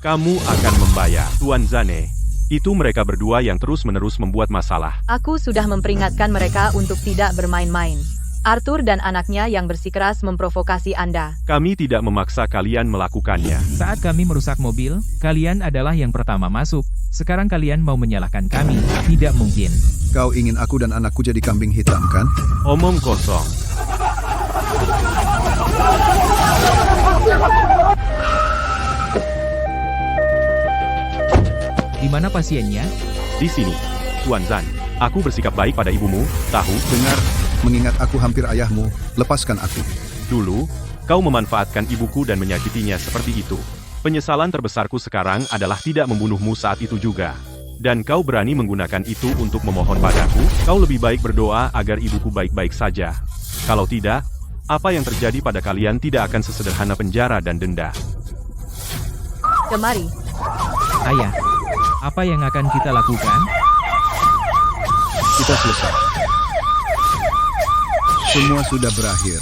Kamu akan membayar. Tuan Zane, itu mereka berdua yang terus-menerus membuat masalah. Aku sudah memperingatkan mereka untuk tidak bermain-main. Arthur dan anaknya yang bersikeras memprovokasi Anda. Kami tidak memaksa kalian melakukannya. Saat kami merusak mobil, kalian adalah yang pertama masuk. Sekarang kalian mau menyalahkan kami. Tidak mungkin. Kau ingin aku dan anakku jadi kambing hitam, kan? Omong kosong. Di mana pasiennya? Di sini, Tuan Zan. Aku bersikap baik pada ibumu, tahu? Dengar, mengingat aku hampir ayahmu, lepaskan aku. Dulu, kau memanfaatkan ibuku dan menyakitinya seperti itu. Penyesalan terbesarku sekarang adalah tidak membunuhmu saat itu juga. Dan kau berani menggunakan itu untuk memohon padaku? Kau lebih baik berdoa agar ibuku baik-baik saja. Kalau tidak, apa yang terjadi pada kalian tidak akan sesederhana penjara dan denda. Kemari. Ayah, apa yang akan kita lakukan? Kita selesai. Semua sudah berakhir.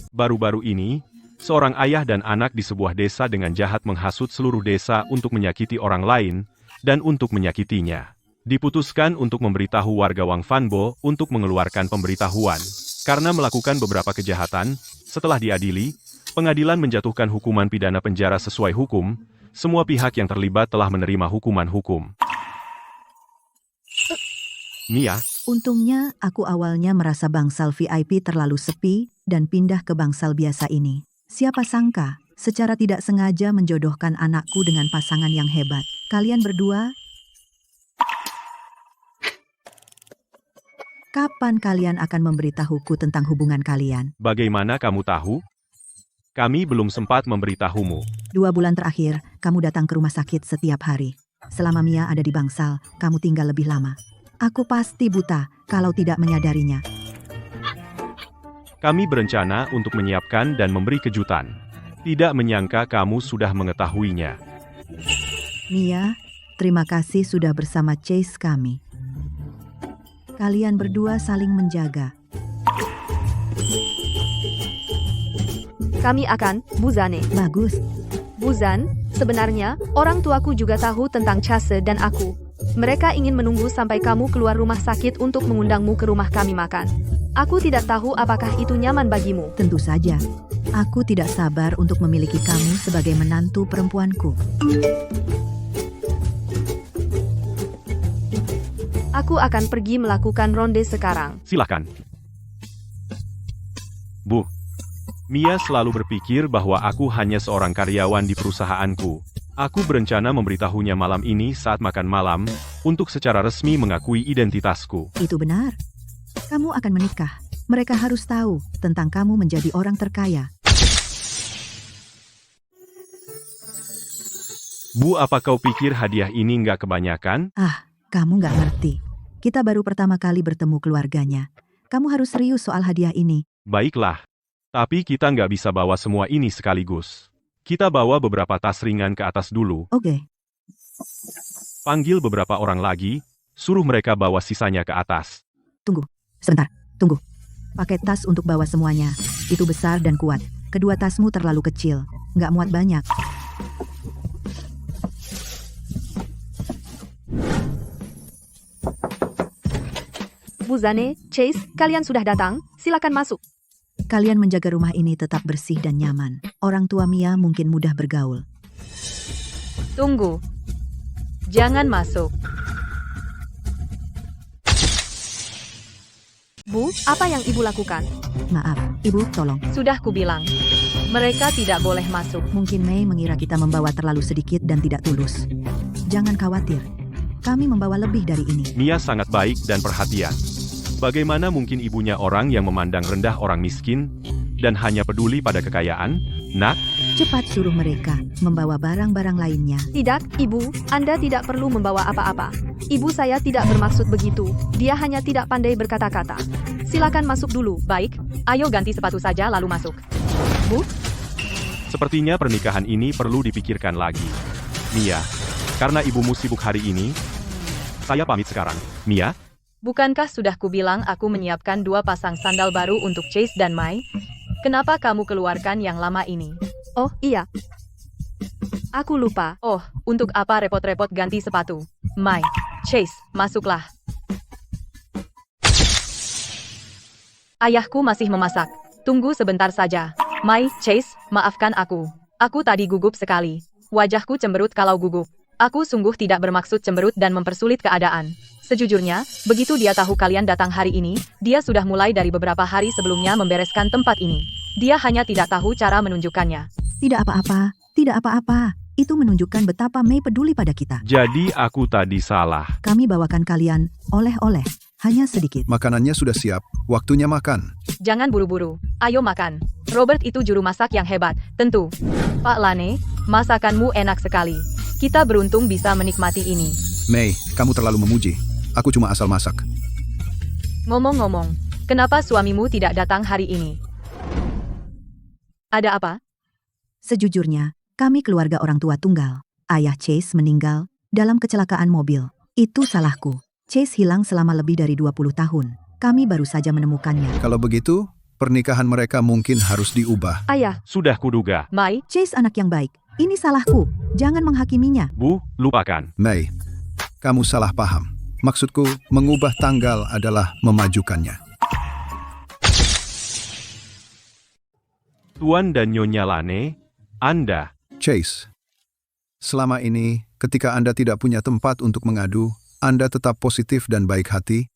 Baru-baru ini, seorang ayah dan anak di sebuah desa dengan jahat menghasut seluruh desa untuk menyakiti orang lain, dan untuk menyakitinya. Diputuskan untuk memberitahu warga Wang Fanbo untuk mengeluarkan pemberitahuan. Karena melakukan beberapa kejahatan, setelah diadili, pengadilan menjatuhkan hukuman pidana penjara sesuai hukum, semua pihak yang terlibat telah menerima hukuman hukum. Mia, Untungnya aku awalnya merasa bangsal VIP terlalu sepi dan pindah ke bangsal biasa ini. Siapa sangka, secara tidak sengaja menjodohkan anakku dengan pasangan yang hebat. Kalian berdua, kapan kalian akan memberitahuku tentang hubungan kalian? Bagaimana kamu tahu? Kami belum sempat memberitahumu. 2 bulan terakhir, kamu datang ke rumah sakit setiap hari. Selama Mia ada di bangsal, kamu tinggal lebih lama. Aku pasti buta kalau tidak menyadarinya. Kami berencana untuk menyiapkan dan memberi kejutan. Tidak menyangka kamu sudah mengetahuinya. Mia, terima kasih sudah bersama Chase kami. Kalian berdua saling menjaga. Kami akan, Bu Zane. Bagus. Bu Zan, sebenarnya, orang tuaku juga tahu tentang Chase dan aku. Mereka ingin menunggu sampai kamu keluar rumah sakit untuk mengundangmu ke rumah kami makan. Aku tidak tahu apakah itu nyaman bagimu. Tentu saja. Aku tidak sabar untuk memiliki kamu sebagai menantu perempuanku. Aku akan pergi melakukan ronde sekarang. Silakan. Bu, Mia selalu berpikir bahwa aku hanya seorang karyawan di perusahaanku. Aku berencana memberitahunya malam ini saat makan malam, untuk secara resmi mengakui identitasku. Itu benar. Kamu akan menikah. Mereka harus tahu tentang kamu menjadi orang terkaya. Bu, apa kau pikir hadiah ini nggak kebanyakan? Kamu nggak ngerti. Kita baru pertama kali bertemu keluarganya. Kamu harus serius soal hadiah ini. Baiklah. Tapi kita nggak bisa bawa semua ini sekaligus. Kita bawa beberapa tas ringan ke atas dulu. Oke. Panggil beberapa orang lagi, suruh mereka bawa sisanya ke atas. Tunggu. Sebentar. Tunggu. Pakai tas untuk bawa semuanya. Itu besar dan kuat. Kedua tasmu terlalu kecil. Nggak muat banyak. Bu Zane, Chase, kalian sudah datang, silakan masuk. Kalian menjaga rumah ini tetap bersih dan nyaman. Orang tua Mia mungkin mudah bergaul. Tunggu. Jangan masuk. Bu, apa yang ibu lakukan? Maaf, ibu, tolong. Sudah kubilang. Mereka tidak boleh masuk. Mungkin Mei mengira kita membawa terlalu sedikit dan tidak tulus. Jangan khawatir. Kami membawa lebih dari ini. Mia sangat baik dan perhatian. Bagaimana mungkin ibunya orang yang memandang rendah orang miskin, dan hanya peduli pada kekayaan? Nak, Cepat suruh mereka membawa barang-barang lainnya. Tidak, Ibu, Anda tidak perlu membawa apa-apa. Ibu saya tidak bermaksud begitu, dia hanya tidak pandai berkata-kata. Silakan masuk dulu. Baik, ayo ganti sepatu saja lalu masuk. Bu, sepertinya pernikahan ini perlu dipikirkan lagi. Mia, karena ibumu sibuk hari ini, saya pamit sekarang. Mia? Bukankah sudah kubilang aku menyiapkan 2 pasang sandal baru untuk Chase dan Mai? Kenapa kamu keluarkan yang lama ini? oh iya. Aku lupa. Oh, untuk apa repot-repot ganti sepatu? Mai, Chase, masuklah. Ayahku masih memasak. Tunggu sebentar saja. Mai, Chase, maafkan aku. Aku tadi gugup sekali. Wajahku cemberut kalau gugup. Aku sungguh tidak bermaksud cemberut dan mempersulit keadaan. Sejujurnya, begitu dia tahu kalian datang hari ini, dia sudah mulai dari beberapa hari sebelumnya membereskan tempat ini. Dia hanya tidak tahu cara menunjukkannya. Tidak apa-apa, tidak apa-apa. Itu menunjukkan betapa Mei peduli pada kita. Jadi aku tadi salah. Kami bawakan kalian oleh-oleh, hanya sedikit. Makanannya sudah siap, waktunya makan. Jangan buru-buru. Ayo makan. Robert itu juru masak yang hebat, tentu. Pak Lane, masakanmu enak sekali. Kita beruntung bisa menikmati ini. Mei, kamu terlalu memuji. Aku cuma asal masak. Ngomong-ngomong, kenapa suamimu tidak datang hari ini? Ada apa? Sejujurnya, kami keluarga orang tua tunggal. Ayah Chase meninggal dalam kecelakaan mobil. Itu salahku. Chase hilang selama lebih dari 20 tahun. Kami baru saja menemukannya. Kalau begitu, pernikahan mereka mungkin harus diubah. Ayah, Sudah kuduga. Mai, Chase anak yang baik. Ini salahku. Jangan menghakiminya. Bu, lupakan. Mei, kamu salah paham. Maksudku, mengubah tanggal adalah memajukannya. Tuan dan Nyonya Lane, Anda. Chase, selama ini, ketika Anda tidak punya tempat untuk mengadu, Anda tetap positif dan baik hati.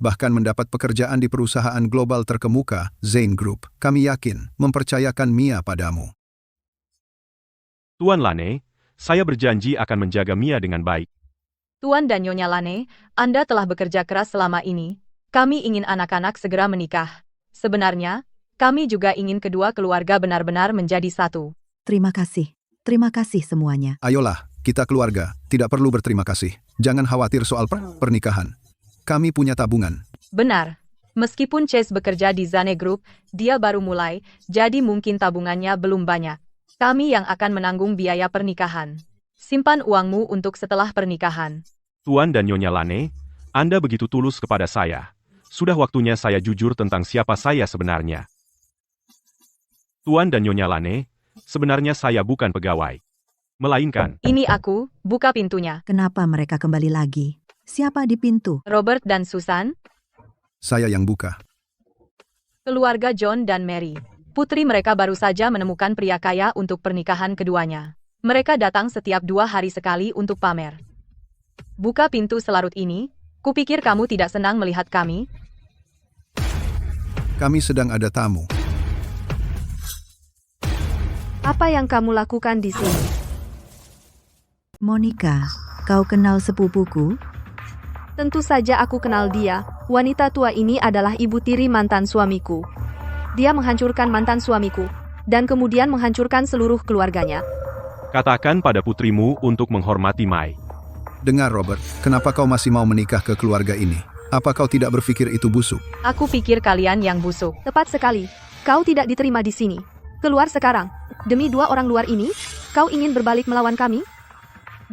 bahkan mendapat pekerjaan di perusahaan global terkemuka, Zane Group. Kami yakin mempercayakan Mia padamu. Tuan Lane, saya berjanji akan menjaga Mia dengan baik. Tuan dan Nyonya Lane, Anda telah bekerja keras selama ini. Kami ingin anak-anak segera menikah. Sebenarnya, kami juga ingin kedua keluarga benar-benar menjadi satu. Terima kasih. Terima kasih semuanya. Ayolah, kita keluarga, tidak perlu berterima kasih. Jangan khawatir soal pernikahan. Kami punya tabungan. Benar. Meskipun Chase bekerja di Zane Group, dia baru mulai, jadi mungkin tabungannya belum banyak. Kami yang akan menanggung biaya pernikahan. Simpan uangmu untuk setelah pernikahan. Tuan dan Nyonya Lane, Anda begitu tulus kepada saya. Sudah waktunya saya jujur tentang siapa saya sebenarnya. Tuan dan Nyonya Lane, sebenarnya saya bukan pegawai. Melainkan, Ini aku, buka pintunya. Kenapa mereka kembali lagi? Siapa di pintu? Robert dan Susan, Saya yang buka. keluarga John dan Mary. Putri mereka baru saja menemukan pria kaya untuk pernikahan keduanya. Mereka datang setiap 2 hari sekali untuk pamer. Buka pintu selarut ini. Kupikir kamu tidak senang melihat kami. Kami sedang ada tamu. Apa yang kamu lakukan di sini? Monica, kau kenal sepupuku? Tentu saja aku kenal dia. Wanita tua ini adalah ibu tiri mantan suamiku. Dia menghancurkan mantan suamiku, dan kemudian menghancurkan seluruh keluarganya. katakan pada putrimu untuk menghormati Mai. Dengar Robert, kenapa kau masih mau menikah ke keluarga ini? Apa kau tidak berpikir itu busuk? Aku pikir kalian yang busuk. Tepat sekali. Kau tidak diterima di sini. Keluar sekarang. Demi 2 orang luar ini, kau ingin berbalik melawan kami?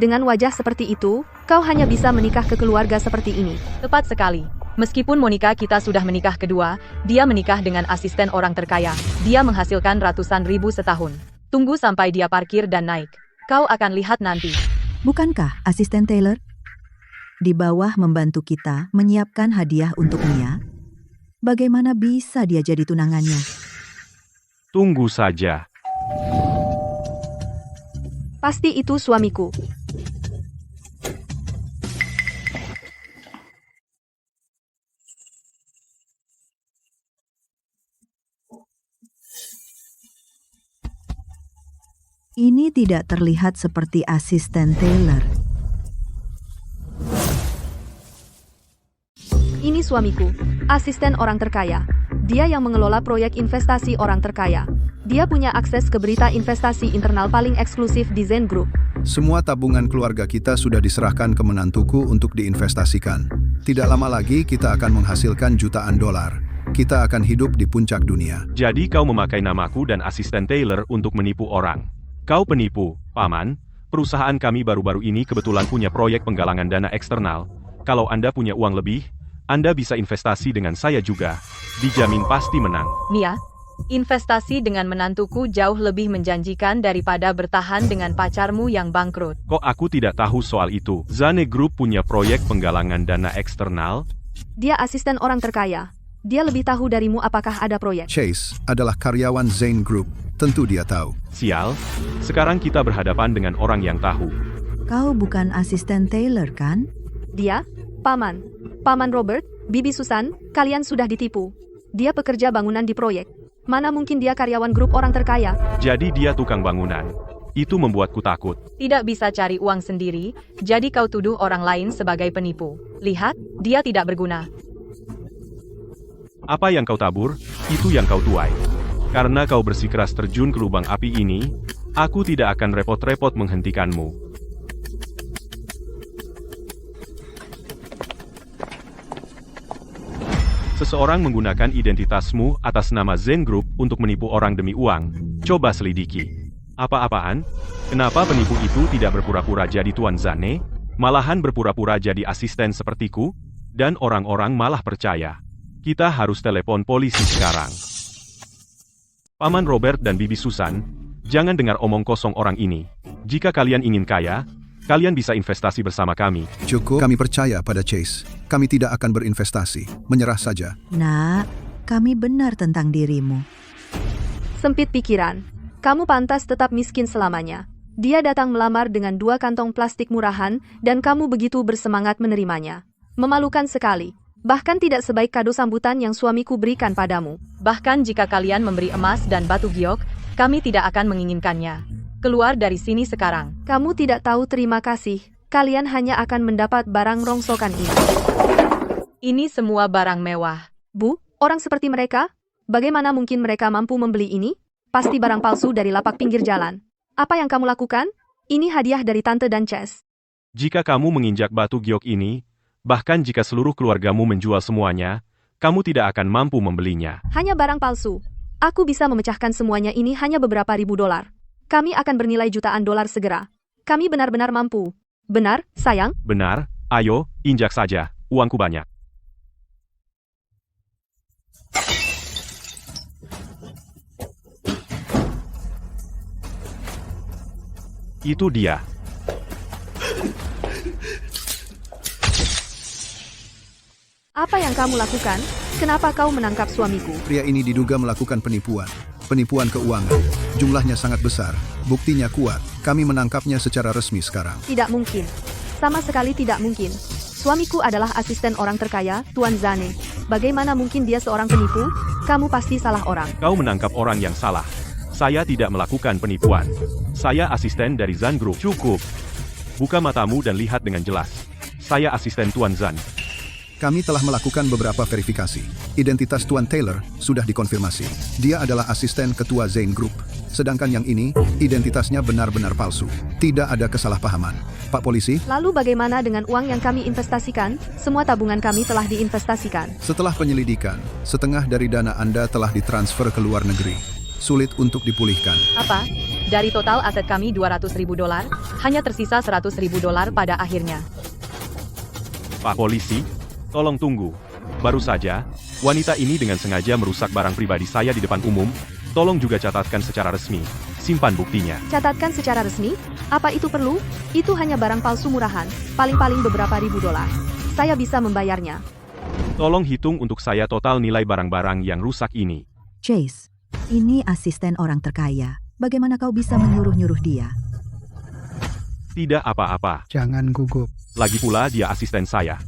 Dengan wajah seperti itu, kau hanya bisa menikah ke keluarga seperti ini. Tepat sekali. Meskipun Monica kita sudah menikah kedua, dia menikah dengan asisten orang terkaya. Dia menghasilkan ratusan ribu setahun. Tunggu sampai dia parkir dan naik. Kau akan lihat nanti. Bukankah asisten Taylor? Di bawah membantu kita menyiapkan hadiah untuk Mia? Bagaimana bisa dia jadi tunangannya? Tunggu saja. Pasti itu suamiku. Ini tidak terlihat seperti asisten Taylor. Ini suamiku, asisten orang terkaya. Dia yang mengelola proyek investasi orang terkaya. Dia punya akses ke berita investasi internal paling eksklusif di Zane Group. Semua tabungan keluarga kita sudah diserahkan ke menantuku untuk diinvestasikan. Tidak lama lagi kita akan menghasilkan jutaan dolar. Kita akan hidup di puncak dunia. Jadi kau memakai namaku dan asisten Taylor untuk menipu orang. Kau penipu, Paman. Perusahaan kami baru-baru ini kebetulan punya proyek penggalangan dana eksternal. Kalau Anda punya uang lebih, Anda bisa investasi dengan saya juga. Dijamin pasti menang. Mia, investasi dengan menantuku jauh lebih menjanjikan daripada bertahan dengan pacarmu yang bangkrut. Kok aku tidak tahu soal itu? Zane Group punya proyek penggalangan dana eksternal? Dia asisten orang terkaya. Dia lebih tahu darimu apakah ada proyek. Chase adalah karyawan Zane Group. Tentu dia tahu. Sial, sekarang kita berhadapan dengan orang yang tahu. Kau bukan asisten Taylor, kan? Dia, Paman. Paman Robert, Bibi Susan, kalian sudah ditipu. Dia pekerja bangunan di proyek. Mana mungkin dia karyawan grup orang terkaya? Jadi dia tukang bangunan. Itu membuatku takut. Tidak bisa cari uang sendiri, jadi kau tuduh orang lain sebagai penipu. Lihat, dia tidak berguna. Apa yang kau tabur, itu yang kau tuai. Karena kau bersikeras terjun ke lubang api ini, aku tidak akan repot-repot menghentikanmu. Seseorang menggunakan identitasmu atas nama Zane Group untuk menipu orang demi uang. Coba selidiki. Apa-apaan? Kenapa penipu itu tidak berpura-pura jadi Tuan Zane, malahan berpura-pura jadi asisten sepertiku, dan orang-orang malah percaya? Kita harus telepon polisi sekarang. Paman Robert dan Bibi Susan, jangan dengar omong kosong orang ini. Jika kalian ingin kaya, kalian bisa investasi bersama kami. Cukup, kami percaya pada Chase. Kami tidak akan berinvestasi. Menyerah saja. Nak, kami benar tentang dirimu. Sempit pikiran. Kamu pantas tetap miskin selamanya. Dia datang melamar dengan 2 kantong plastik murahan, dan kamu begitu bersemangat menerimanya. Memalukan sekali. Bahkan tidak sebaik kado sambutan yang suamiku berikan padamu. Bahkan jika kalian memberi emas dan batu giok, kami tidak akan menginginkannya. Keluar dari sini sekarang. Kamu tidak tahu terima kasih. Kalian hanya akan mendapat barang rongsokan ini. Ini semua barang mewah. Bu, orang seperti mereka? Bagaimana mungkin mereka mampu membeli ini? Pasti barang palsu dari lapak pinggir jalan. Apa yang kamu lakukan? Ini hadiah dari Tante dan Chess. Jika kamu menginjak batu giok ini, bahkan jika seluruh keluargamu menjual semuanya, kamu tidak akan mampu membelinya. Hanya barang palsu. Aku bisa memecahkan semuanya ini hanya beberapa ribu dolar. Kami akan bernilai jutaan dolar segera. Kami benar-benar mampu. Benar, sayang? Benar, ayo, injak saja, uangku banyak. Itu dia. Apa yang kamu lakukan? Kenapa kau menangkap suamiku? Pria ini diduga melakukan penipuan. Penipuan keuangan. Jumlahnya sangat besar. Buktinya kuat. Kami menangkapnya secara resmi sekarang. Tidak mungkin. Sama sekali tidak mungkin. Suamiku adalah asisten orang terkaya, Tuan Zane. Bagaimana mungkin dia seorang penipu? Kamu pasti salah orang. Kau menangkap orang yang salah. Saya tidak melakukan penipuan. Saya asisten dari Zan Group. Cukup. Buka matamu dan lihat dengan jelas. Saya asisten Tuan Zan. Kami telah melakukan beberapa verifikasi. Identitas Tuan Taylor sudah dikonfirmasi. Dia adalah asisten ketua Zane Group. Sedangkan yang ini, identitasnya benar-benar palsu. Tidak ada kesalahpahaman. Pak Polisi, Lalu bagaimana dengan uang yang kami investasikan? Semua tabungan kami telah diinvestasikan. setelah penyelidikan, setengah dari dana Anda telah ditransfer ke luar negeri. Sulit untuk dipulihkan. Apa? Dari total aset kami 200.000 dolar, hanya tersisa 100.000 dolar pada akhirnya. Pak Polisi, tolong tunggu. Baru saja, wanita ini dengan sengaja merusak barang pribadi saya di depan umum. Tolong juga catatkan secara resmi. Simpan buktinya. Catatkan secara resmi? Apa itu perlu? Itu hanya barang palsu murahan, paling-paling beberapa ribu dolar. Saya bisa membayarnya. Tolong hitung untuk saya total nilai barang-barang yang rusak ini. Chase, ini asisten orang terkaya. Bagaimana kau bisa menyuruh-nyuruh dia? Tidak apa-apa. Jangan gugup. Lagi pula dia asisten saya.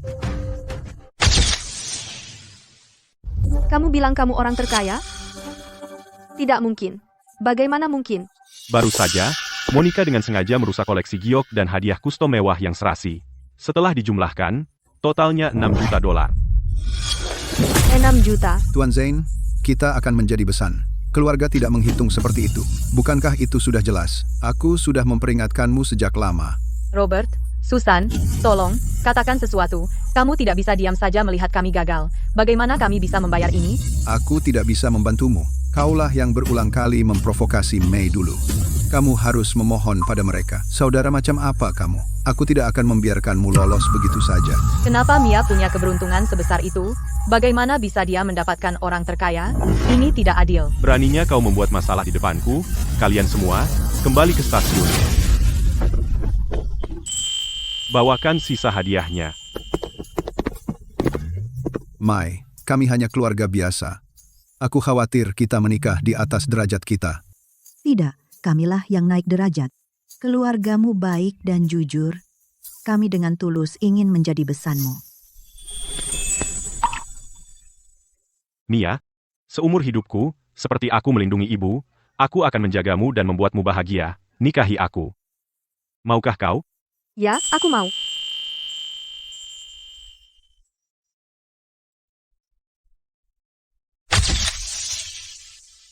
Kamu bilang kamu orang terkaya? Tidak mungkin. Bagaimana mungkin? Baru saja, Monica dengan sengaja merusak koleksi giok dan hadiah kustom mewah yang serasi. Setelah dijumlahkan, totalnya 6 juta dolar. 6 juta. Tuan Zane, kita akan menjadi besan. Keluarga tidak menghitung seperti itu. Bukankah itu sudah jelas? Aku sudah memperingatkanmu sejak lama. Robert, Susan, tolong, katakan sesuatu. Kamu tidak bisa diam saja melihat kami gagal. Bagaimana kami bisa membayar ini? Aku tidak bisa membantumu. Kaulah yang berulang kali memprovokasi Mei dulu. Kamu harus memohon pada mereka. Saudara macam apa kamu? Aku tidak akan membiarkanmu lolos begitu saja. Kenapa Mia punya keberuntungan sebesar itu? Bagaimana bisa dia mendapatkan orang terkaya? Ini tidak adil. Beraninya kau membuat masalah di depanku, kalian semua, kembali ke stasiun. Bawakan sisa hadiahnya. Mai, kami hanya keluarga biasa. Aku khawatir kita menikah di atas derajat kita. Tidak, kamilah yang naik derajat. Keluargamu baik dan jujur. Kami dengan tulus ingin menjadi besanmu. Mia, seumur hidupku, seperti aku melindungi ibu, aku akan menjagamu dan membuatmu bahagia. Nikahi aku. Maukah kau? Ya, aku mau.